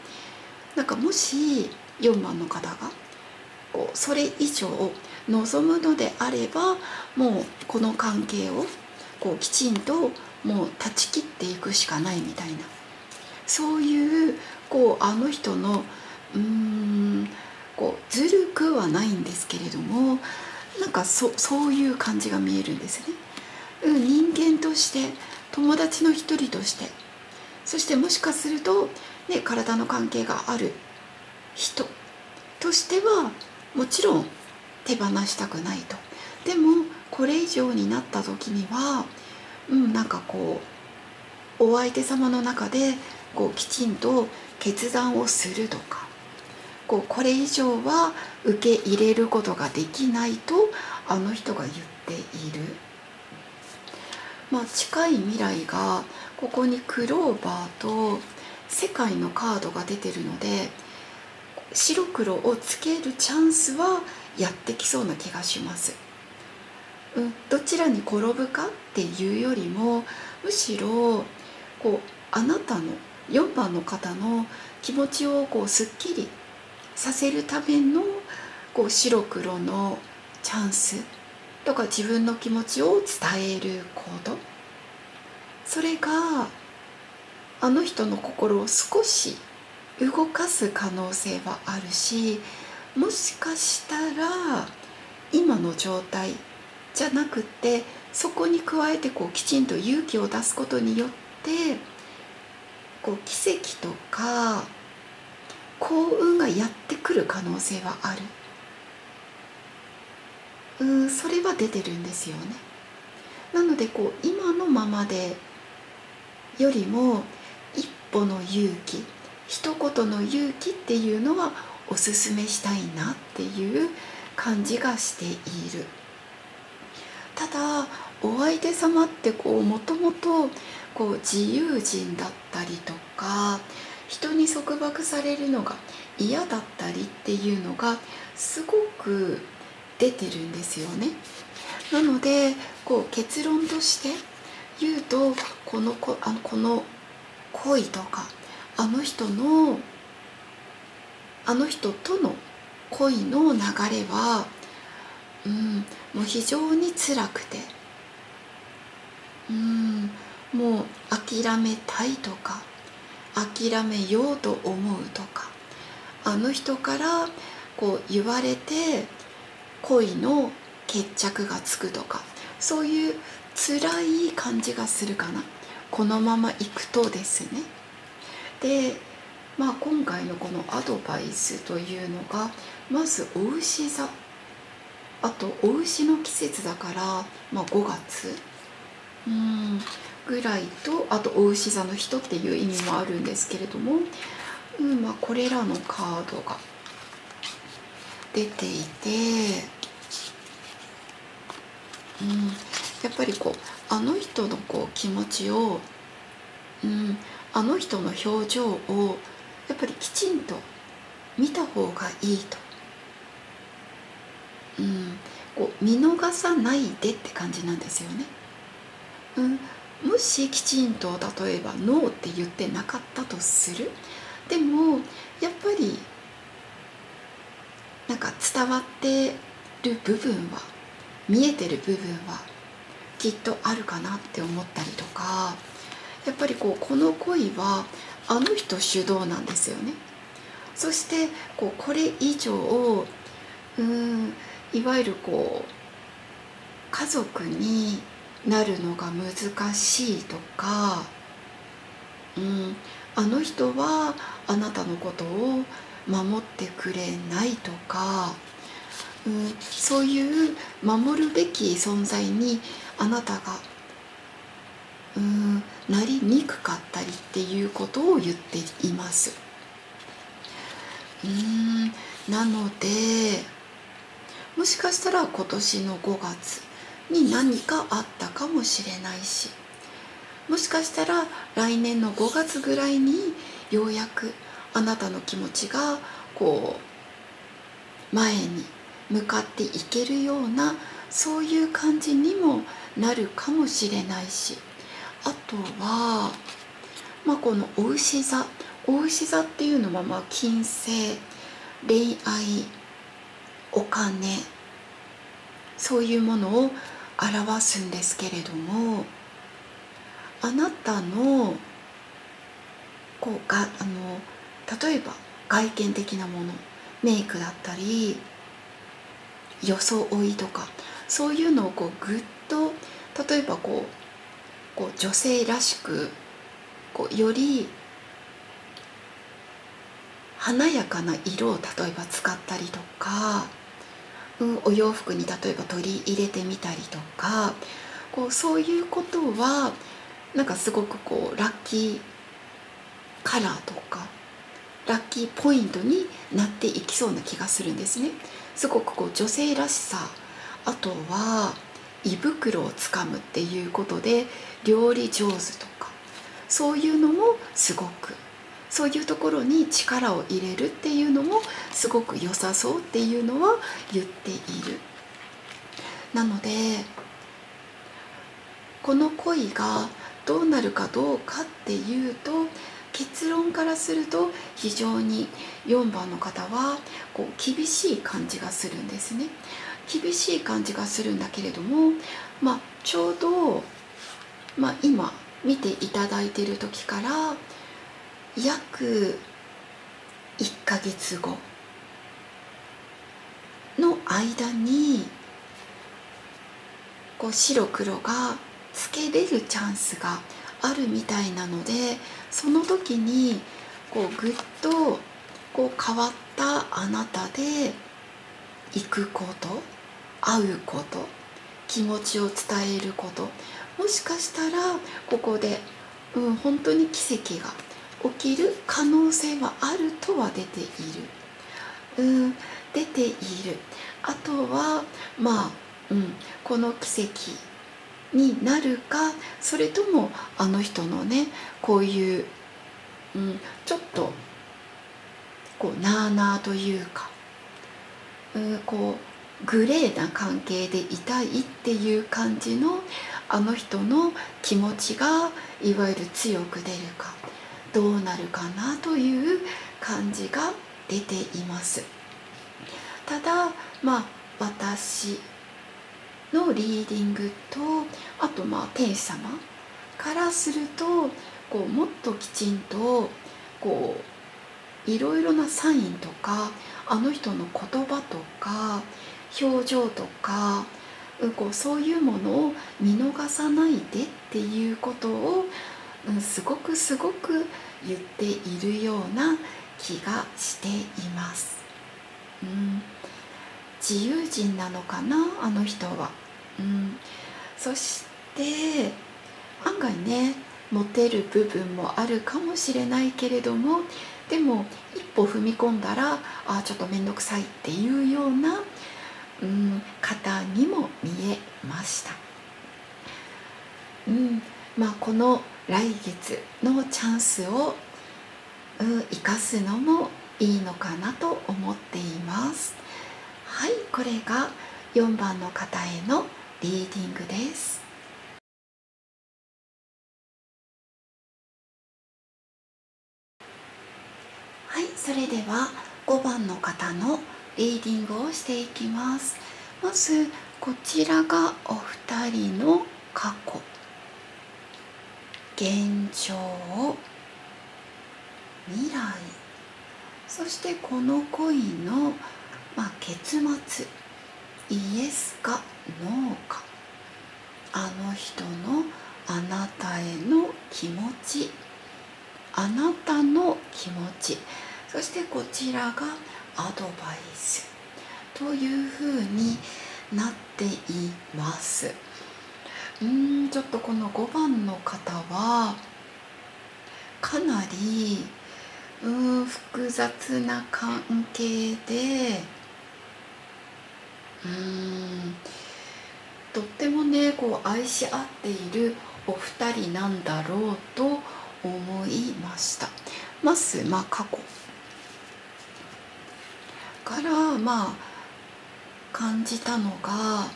なんかもし4番の方がこうそれ以上望むのであれば、もうこの関係をこうきちんともう断ち切っていくしかないみたいな、そういうこうあの人のこうずるくはないんですけれども、なんかそういう感じが見えるんですね。人間として、友達の一人として、そしてもしかすると、体の関係がある人としてはもちろん手放したくないと。でもこれ以上になった時には、なんかこうお相手様の中でこうきちんと決断をするとか、これ以上は受け入れることができないとあの人が言っている。近い未来がここにクローバーと世界のカードが出てるので、白黒をつけるチャンスはやってきそうな気がします。どちらに転ぶかっていうよりも、むしろこうあなたの4番の方の気持ちをこうすっきりさせるためのこう白黒のチャンスとか、自分の気持ちを伝える行動、それがあの人の心を少し動かす可能性はあるし、もしかしたら今の状態じゃなくて、そこに加えてこうきちんと勇気を出すことによってこう奇跡とか幸運がやってくる可能性はある。それは出てるんですよね。なのでこう今のままでよりも一歩の勇気、一言の勇気っていうのはおすすめしたいなっていう感じがしている。ただお相手様ってもともと自由人だったりとか、人に束縛されるのが嫌だったりっていうのがすごく出てるんですよね。なので結論として言うと、この恋とかあの人との恋の流れはもう非常に辛くて、もう諦めたいとか諦めようと思うとか、あの人から言われて恋の決着がつくとか、そういう辛い感じがするかな、このままいくとですね。で、今回のこのアドバイスというのが、まずお牛座、あとお牛の季節だから、5月ぐらいと、あとお牛座の人っていう意味もあるんですけれども、これらのカードが出ていて、やっぱりあの人の気持ちを、あの人の表情をやっぱりきちんと見た方がいいと、見逃さないでって感じなんですよね。もしきちんと例えばノーって言ってなかったとする。でもやっぱりなんか伝わってる部分は、見えてる部分はきっとあるかなって思ったりとか、やっぱりこの恋はあの人主導なんですよね。そしてこれ以上いわゆる家族になるのが難しいとか、あの人はあなたのことを守ってくれないとか、そういう守るべき存在にあなたがなりにくかったりっていうことを言っています。なのでもしかしたら今年の5月に何かあったかもしれないし、もしかしたら来年の5月ぐらいにようやくあなたの気持ちが前に向かっていけるような、そういう感じにもなるかもしれないし、あとは、このお牛座っていうのは金星、恋愛、お金、そういうものを表すんですけれども、あなたの例えば外見的なもの、メイクだったり装いとか、そういうのをぐっと、例えば女性らしくより華やかな色を例えば使ったりとか、お洋服に例えば取り入れてみたりとか、そういうことはなんかすごくラッキーカラーとかラッキーポイントになっていきそうな気がするんですね。すごく女性らしさ、あとは胃袋をつかむっていうことで料理上手とか、そういうのもすごく、そういうところに力を入れるっていうのもすごく良さそうっていうのは言っている。なのでこの恋がどうなるかどうかっていうと、結論からすると非常に4番の方は厳しい感じがするんですね。厳しい感じがするんだけれども、ちょうど、今見ていただいている時から約1ヶ月後の間に白黒がつけれるチャンスがあるみたいなので、その時にぐっと変わったあなたで行くこと、会うこと、気持ちを伝えること、もしかしたらここで、本当に奇跡が起きる可能性はあるとは出ている。出ている。あとはこの奇跡になるか、それともあの人のね、こういう、ちょっとなあなあというか、グレーな関係でいたいっていう感じのあの人の気持ちがいわゆる強く出るかどうなるかなという感じが出ています。ただ私のリーディングと、あと天使様からするともっときちんといろいろなサインとか、あの人の言葉とか表情とか、こうそういうものを見逃さないでっていうことを、すごく言っているような気がしています。自由人なのかな、あの人は。そして案外ね、モテる部分もあるかもしれないけれども、でも一歩踏み込んだらちょっと面倒くさいっていうような、方にも見えました。この来月のチャンスを、生かすのもいいのかなと思っています。はい、これが4番の方へのリーディングです。はい、それでは5番の方のリーディングをしていきます。まずこちらがお二人の過去、現状、未来、そしてこの恋の、結末、イエスかノーか、あの人のあなたへの気持ち、あなたの気持ち、そしてこちらがアドバイスというふうになっています。ちょっとこの5番の方はかなり複雑な関係で、とってもねこう愛し合っているお二人なんだろうと思いました。まず過去から感じたのが、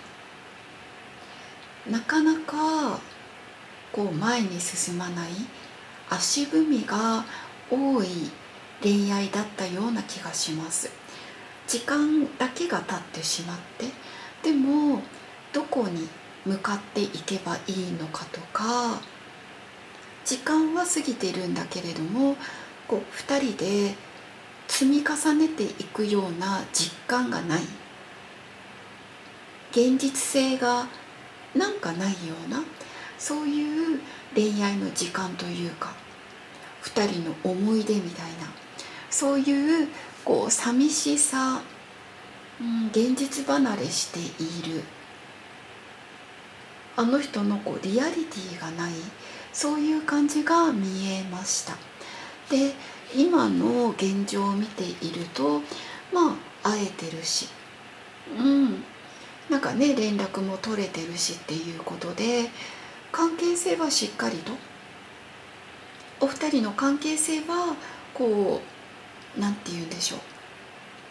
なかなかこう前に進まない足踏みが多い恋愛だったような気がします。時間だけが経ってしまって、でもどこに向かっていけばいいのかとか、時間は過ぎているんだけれども、こう2人で積み重ねていくような実感がない、現実性がなんかないような、そういう恋愛の時間というか、2人の思い出みたいな、そういうこう寂しさ、現実離れしている、あの人のこうリアリティがない、そういう感じが見えました。で、今の現状を見ていると会えてるし、なんかね連絡も取れてるしっていうことで、関係性はしっかりと、お二人の関係性はこうなんて言うんでしょう、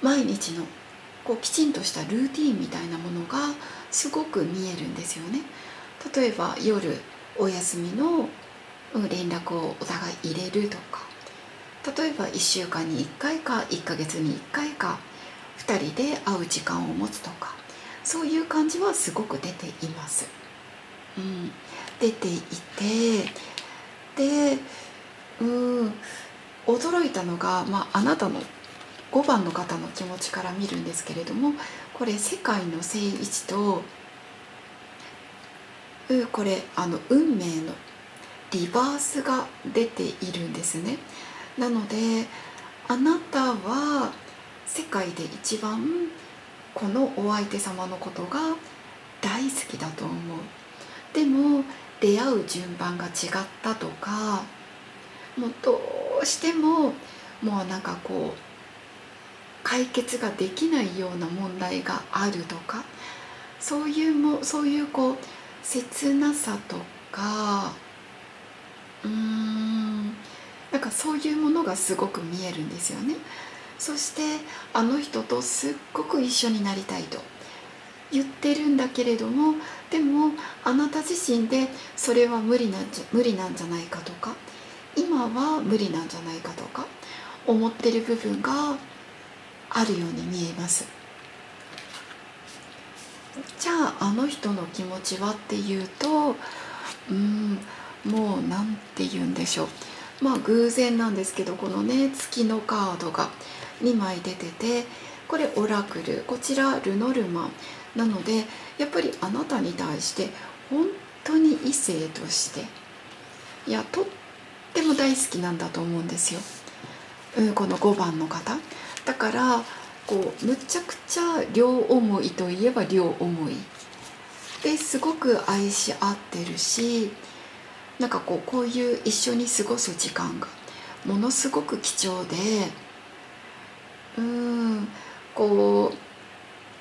毎日のこうきちんとしたルーティーンみたいなものがすごく見えるんですよね。例えば夜お休みの連絡をお互い入れるとか、例えば1週間に1回か1ヶ月に1回か2人で会う時間を持つとか、そういう感じはすごく出ています。出ていて、で驚いたのが、あなたの5番の方の気持ちから見るんですけれども、これ世界の正位置とこれ運命のリバースが出ているんですね。なのであなたは世界で一番このお相手様のことが大好きだと思う。でも出会う順番が違ったとか、もうどうしてももうなんかこう解決ができないような問題があるとか、そういうこう切なさとか、なんかそういうものがすごく見えるんですよね。そしてあの人とすっごく一緒になりたいと言ってるんだけれども、でもあなた自身でそれは無理なんじゃないかとか、今は無理なんじゃないかとか思ってる部分があるように見えます。じゃああの人の気持ちはっていうと、もうなんて言うんでしょう、偶然なんですけど、このね月のカードが2枚出てて、これオラクル、こちらルノルマン、なのでやっぱりあなたに対して本当に異性としてとっても大好きなんだと思うんですよ、この5番の方だから、むちゃくちゃ両思いといえば両思いですごく愛し合ってるし、なんかこういう一緒に過ごす時間がものすごく貴重で、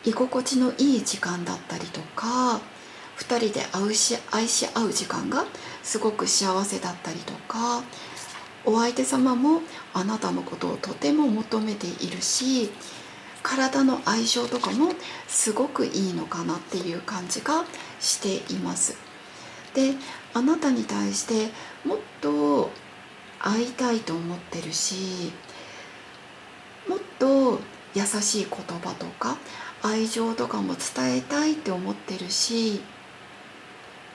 居心地のいい時間だったりとか、2人で愛し合う時間がすごく幸せだったりとか、お相手様もあなたのことをとても求めているし、体の相性とかもすごくいいのかなっていう感じがしています。で、あなたに対してもっと会いたいと思ってるし、もっと優しい言葉とか愛情とかも伝えたいって思ってるし、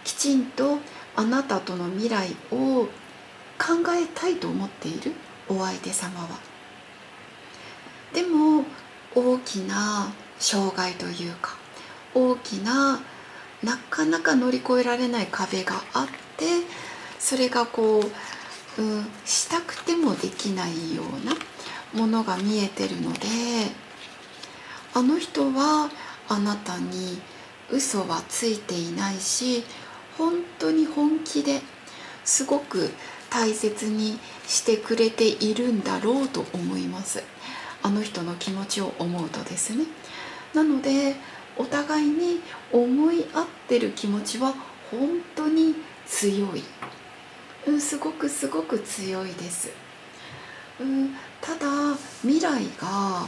きちんとあなたとの未来を考えたいと思っているお相手様は。でも大きな障害というか、大きななかなか乗り越えられない壁があって、それがしたくてもできないようなものが見えてるので、あの人はあなたに嘘はついていないし、本当に本気ですごく大切にしてくれているんだろうと思います。あの人の気持ちを思うとですね。なのでお互いに思い合ってる気持ちは本当に強い、すごくすごく強いです。ただ未来が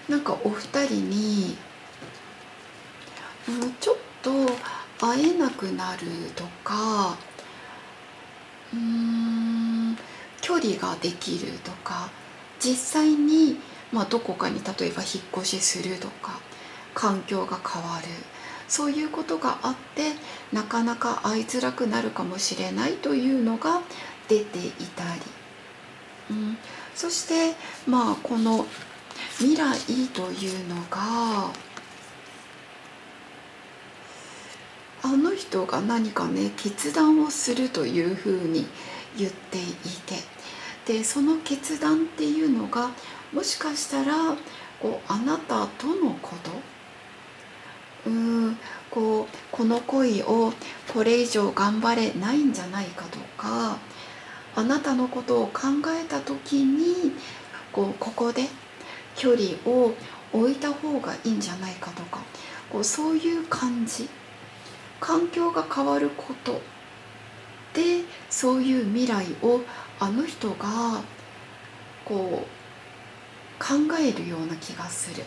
なんかお二人に、ちょっと会えなくなるとか、距離ができるとか、実際に、どこかに例えば引っ越しするとか、環境が変わる、そういうことがあってなかなか会いづらくなるかもしれないというのが出ていたり、そしてこの未来というのが、あの人が何かね決断をするというふうに言っていて、でその決断っていうのがもしかしたらあなたとのこと、この恋をこれ以上頑張れないんじゃないかとか、あなたのことを考えた時にここで距離を置いた方がいいんじゃないかとか、そういう感じ、環境が変わることでそういう未来をあの人が考えるような気がする。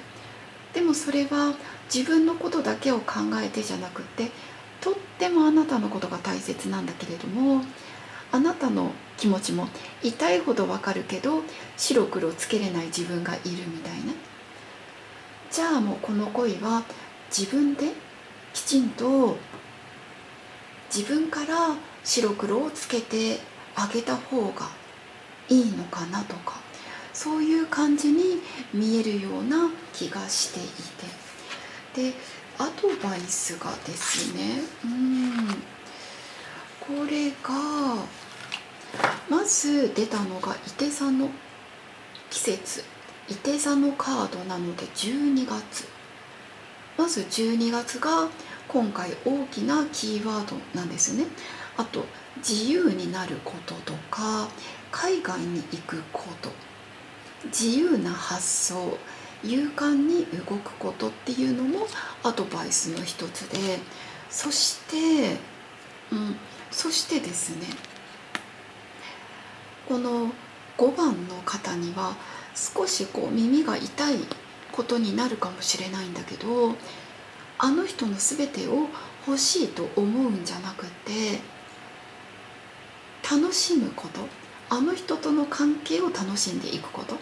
でもそれは自分のことだけを考えてじゃなくて、とってもあなたのことが大切なんだけれども、あなたの気持ちも痛いほどわかるけど白黒つけれない自分がいるみたいな。じゃあもうこの恋は自分できちんと自分から白黒をつけてあげた方がいいのかなとか、そういう感じに見えるような気がしていて、でアドバイスがですね、これがまず出たのがいて座の季節、いて座のカードなので12月、まず12月が今回大きなキーワードなんですね。あと自由になることとか、海外に行くこと、自由な発想、勇敢に動くことっていうのもアドバイスの一つで、そしてですね、この5番の方には少し耳が痛いことになるかもしれないんだけど、あの人の全てを欲しいと思うんじゃなくて、楽しむこと、あの人との関係を楽しんでいくこと、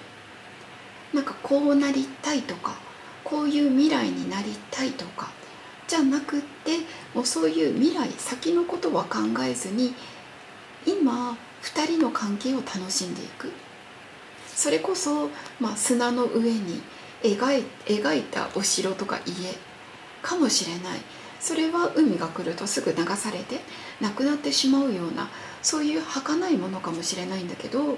なんかこうなりたいとか、こういう未来になりたいとかじゃなくって、もうそういう未来先のことは考えずに、今2人の関係を楽しんでいく。それこそ、砂の上に描いたお城とか家、かもしれない。それは海が来るとすぐ流されてなくなってしまうような、そういう儚いものかもしれないんだけど、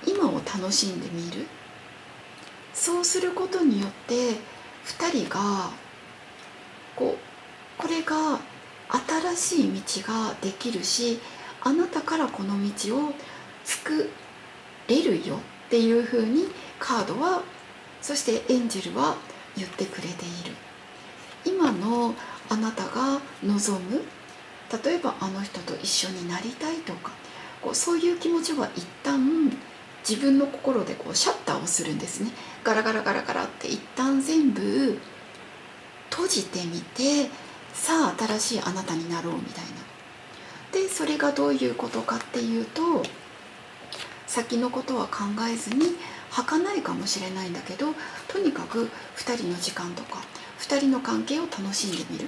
今を楽しんでみる。そうすることによって2人がこれが新しい道ができるし、あなたからこの道を作れるよっていうふうにカードは、そしてエンジェルは言ってくれている。今のあなたが望む、例えばあの人と一緒になりたいとか、そういう気持ちは一旦自分の心でシャッターをするんですね。ガラガラガラガラって一旦全部閉じてみて、さあ新しいあなたになろうみたいな。でそれがどういうことかっていうと、先のことは考えずに、儚いかもしれないんだけど、とにかく2人の時間とか2人の関係を楽しんでみる。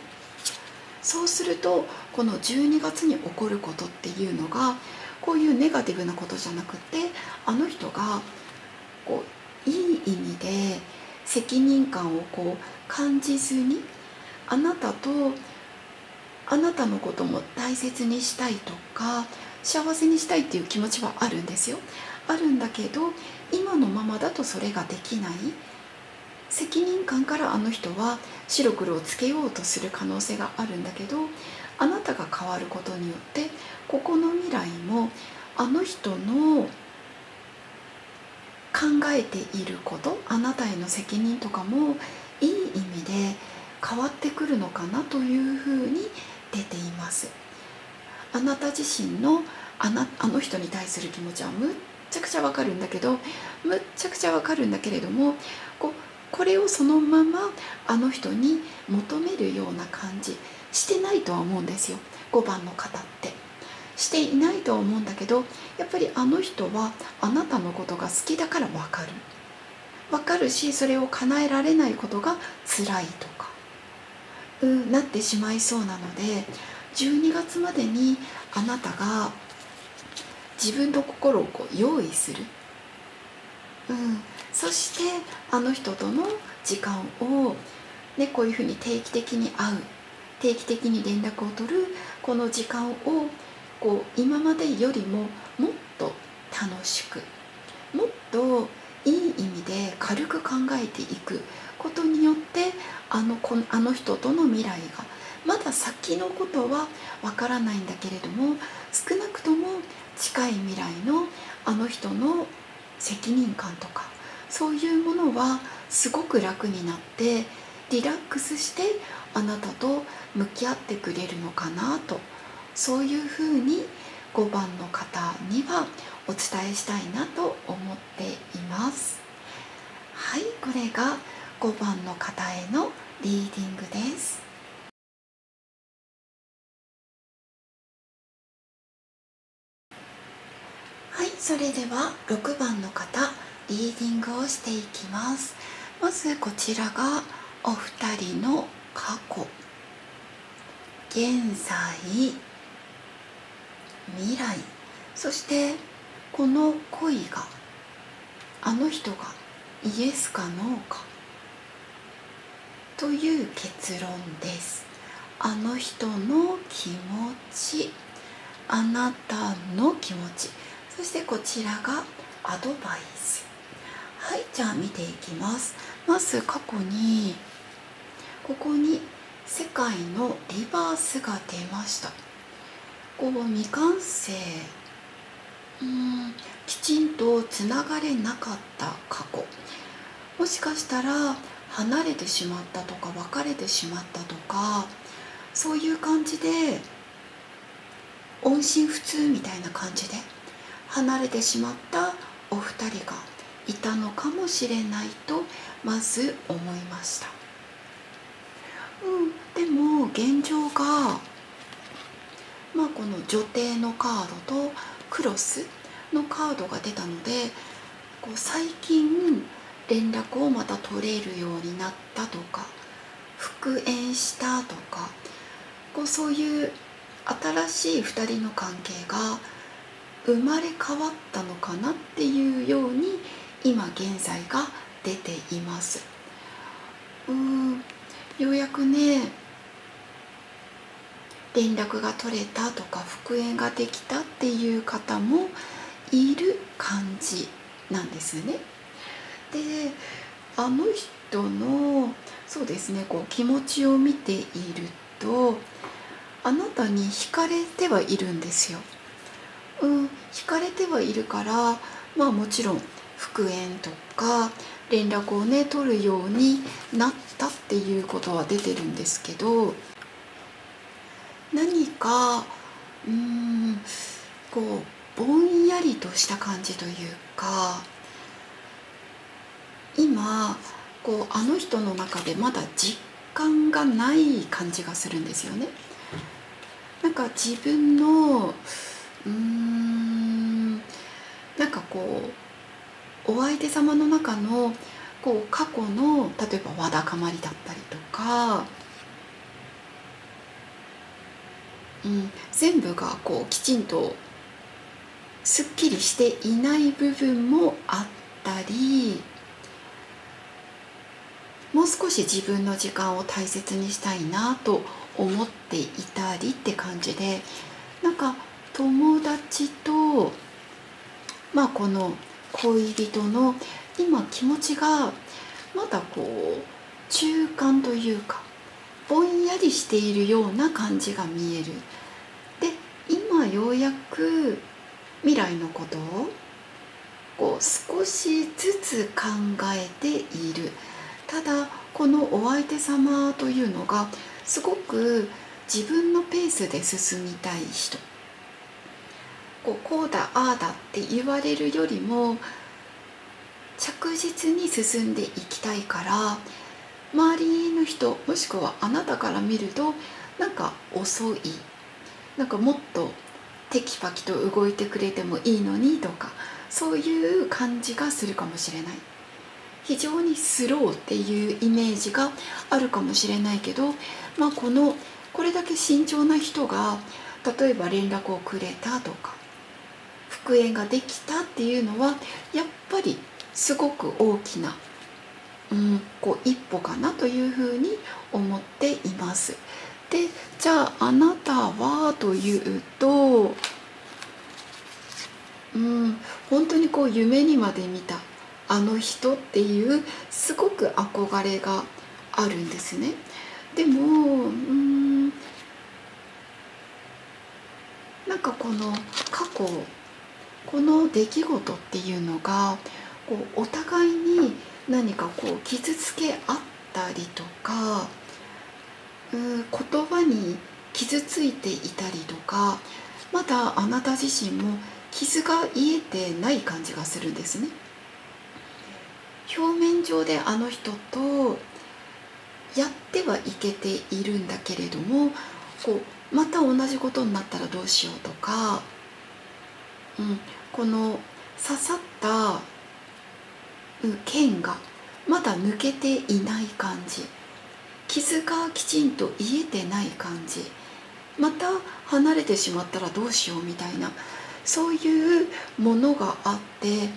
そうするとこの12月に起こることっていうのが、こういうネガティブなことじゃなくて、あの人がいい意味で責任感を感じずに、あなたとあなたのことも大切にしたいとか幸せにしたいっていう気持ちはあるんですよ。あるんだけど、今のままだとそれができない。責任感からあの人は白黒をつけようとする可能性があるんだけど、あなたが変わることによって、ここの未来もあの人の考えていること、あなたへの責任とかもいい意味で変わってくるのかなというふうに出ています。あなた自身のあの人に対する気持ちはむっちゃくちゃわかるんだけど、むっちゃくちゃわかるんだけれども、これをそのままあの人に求めるような感じしてないとは思うんですよ。5番の方ってしていないとは思うんだけど、やっぱりあの人はあなたのことが好きだからわかるし、それを叶えられないことが辛いとかなってしまいそうなので、12月までにあなたが自分の心を用意する、そしてあの人との時間を、こういうふうに定期的に会う、定期的に連絡を取る、この時間を今までよりももっと楽しく、もっといい意味で軽く考えていくことによって、あの人との未来が、まだ先のことはわからないんだけれども、少なくとも近い未来のあの人の責任感とか、そういうものはすごく楽になってリラックスしてあなたと向き合ってくれるのかなと、そういうふうに5番の方にはお伝えしたいなと思っています。はい、これが5番の方へのリーディングです。はい、それでは6番の方、リーディングをしていきます。まずこちらがお二人の過去、現在、未来、そしてこの恋が、あの人がイエスかノーかという結論です。あの人の気持ち、あなたの気持ち、そしてこちらがアドバイス。はい、じゃあ見ていきます。まず過去に、ここに世界のリバースが出ました。未完成、きちんとつながれなかった過去、もしかしたら離れてしまったとか別れてしまったとか、そういう感じで音信不通みたいな感じで離れてしまったお二人がいたのかもしれないとまず思いました。でも現状が、この女帝のカードとクロスのカードが出たので、最近連絡をまた取れるようになったとか、復縁したとか、そういう新しい2人の関係が生まれ変わったのかなっていうように今現在が出ています。ようやくね連絡が取れたとか復縁ができたっていう方もいる感じなんですね。であの人のそうですねこう気持ちを見ているとあなたに惹かれてはいるんですよ。惹かれてはいるからもちろん復縁とか連絡をね取るようになったっていうことは出てるんですけど、何かこうぼんやりとした感じというか、今こうあの人の中でまだ実感がない感じがするんですよね。なんか自分のなんかこうお相手様の中のこう過去の例えばわだかまりだったりとか、全部がこうきちんとすっきりしていない部分もあったり、もう少し自分の時間を大切にしたいなと思っていたりって感じで、なんか友達とこの恋人の今気持ちがまだこう中間というかぼんやりしているような感じが見える。で今ようやく未来のことをこう少しずつ考えている。ただこのお相手様というのがすごく自分のペースで進みたい人、こうだああだって言われるよりも着実に進んでいきたいから、周りの人もしくはあなたから見るとなんか遅い、なんかもっとテキパキと動いてくれてもいいのにとか、そういう感じがするかもしれない。非常にスローっていうイメージがあるかもしれないけど、これだけ慎重な人が例えば連絡をくれたとか復縁ができたっていうのはやっぱりすごく大きな、一歩かなというふうに思っています。でじゃああなたはというと、本当にこう夢にまで見たあの人っていうすごく憧れがあるんですね。でもなんかこの過去この出来事っていうのがこうお互いに何かこう傷つけ合ったりとか、言葉に傷ついていたりとか、まだあなた自身も傷が癒えてない感じがするんですね。表面上であの人とやってはいけているんだけれども、こうまた同じことになったらどうしようとか、この刺さった剣がまだ抜けていない感じ、傷がきちんと癒えてない感じ、また離れてしまったらどうしようみたいな、そういうものがあって、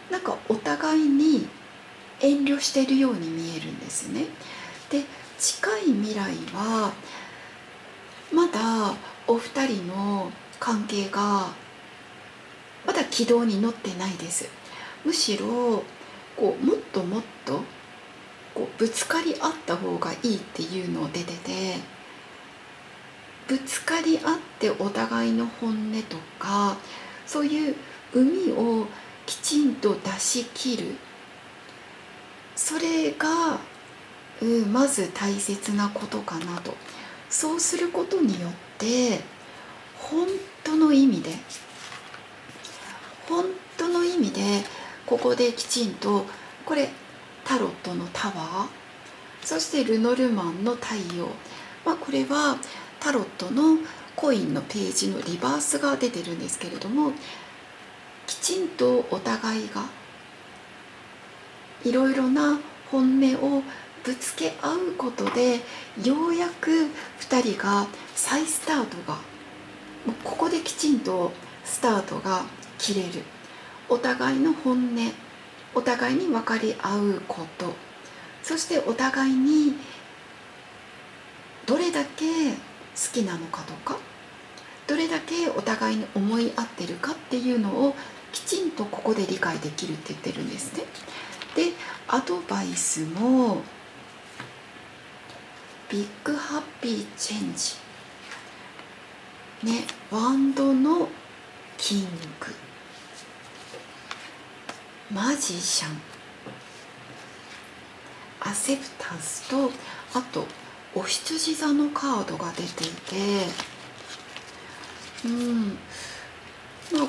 なんかお互いに遠慮しているように見えるんですね。で近い未来はまだお二人の関係がまだ軌道に乗ってないです。むしろもっともっとぶつかり合った方がいいっていうのを出てて、ぶつかり合ってお互いの本音とかそういう海をきちんと出し切る、それが、まず大切なことかなと。そうすることによって本当の意味でここできちんと、これタロットのタワー、そしてルノルマンの太陽、これはタロットのコインのページのリバースが出てるんですけれども、きちんとお互いがいろいろな本音をぶつけ合うことでようやく2人が再スタートが、ここできちんとスタートが切れる。お互いの本音、お互いに分かり合うこと、そしてお互いにどれだけ好きなのかとか、どれだけお互いに思い合ってるかっていうのをきちんとここで理解できるって言ってるんですね。でアドバイスもビッグハッピーチェンジね、ワンドのキング、マジシャン、アセプタンスと、あとお羊座のカードが出ていて、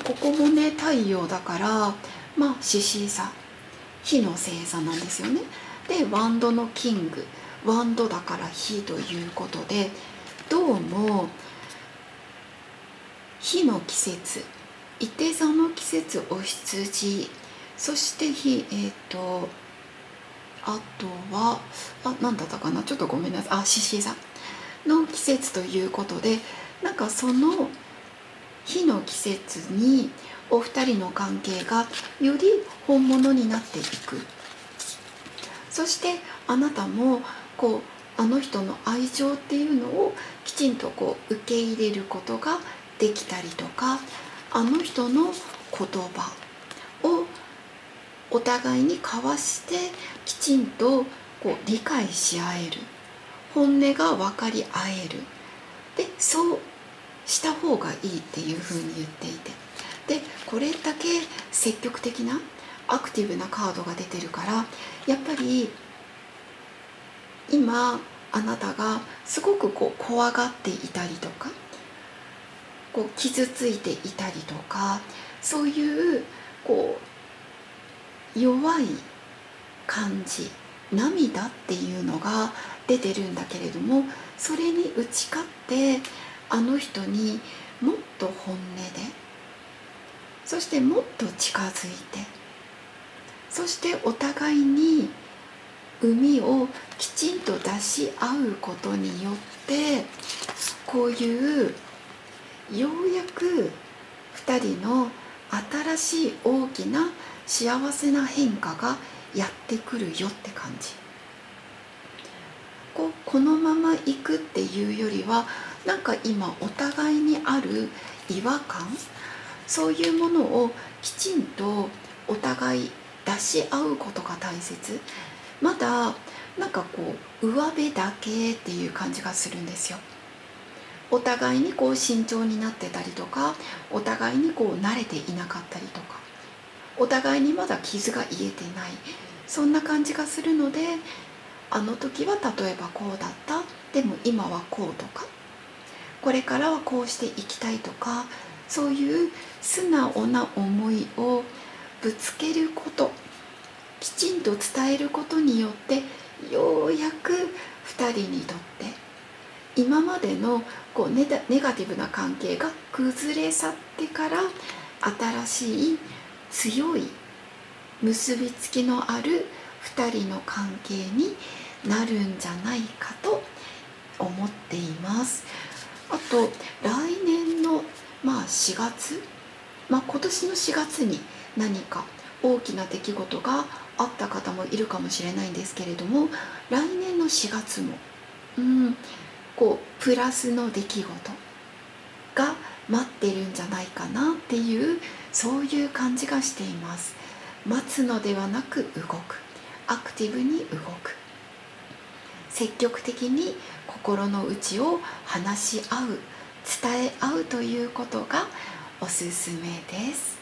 ここもね太陽だから、獅子座、火の星座なんですよね。でワンドのキング、ワンドだから火ということで、どうも火の季節、いて座の季節お羊、そして火、あとは何だったかな、ちょっとごめんなさい、獅子座の季節ということで、なんかその火の季節にお二人の関係がより本物になっていく。そしてあなたもあの人の愛情っていうのをきちんと受け入れることができたりとか、あの人の言葉をお互いに交わしてきちんと理解し合える、本音が分かり合える。でそうした方がいいっていうふうに言っていて、でこれだけ積極的なアクティブなカードが出てるから、やっぱり今あなたがすごく怖がっていたりとか、傷ついていたりとか、そういう弱い感じ、涙っていうのが出てるんだけれども、それに打ち勝ってあの人にもっと本音で、そしてもっと近づいて、そしてお互いに海をきちんと出し合うことによって、こういうようやく2人の新しい大きな幸せな変化がやってくるよって感じ。このまま行くっていうよりは、なんか今お互いにある違和感、そういうものをきちんとお互い出し合うことが大切。まだなんか上辺だけっていう感じがするんですよ。お互いに慎重になってたりとか、お互いに慣れていなかったりとか、お互いにまだ傷が癒えてない、そんな感じがするので、あの時は例えばこうだった、でも今はこうとか、これからはこうしていきたいとか、そういう素直な思いをぶつけること、きちんと伝えることによって、ようやく2人にとって今までのネガティブな関係が崩れ去ってから、新しい強い結びつきのある2人の関係になるんじゃないかと思っています。あと来年の4月、今年の4月に何か大きな出来事があった方もいるかもしれないんですけれども、来年の4月もプラスの出来事が待ってるんじゃないかなっていう、そういう感じがしています。待つのではなく動く、アクティブに動く、積極的に心の内を話し合う、伝え合うということがおすすめです。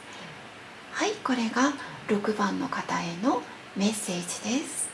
はい、これが6番の方へのメッセージです。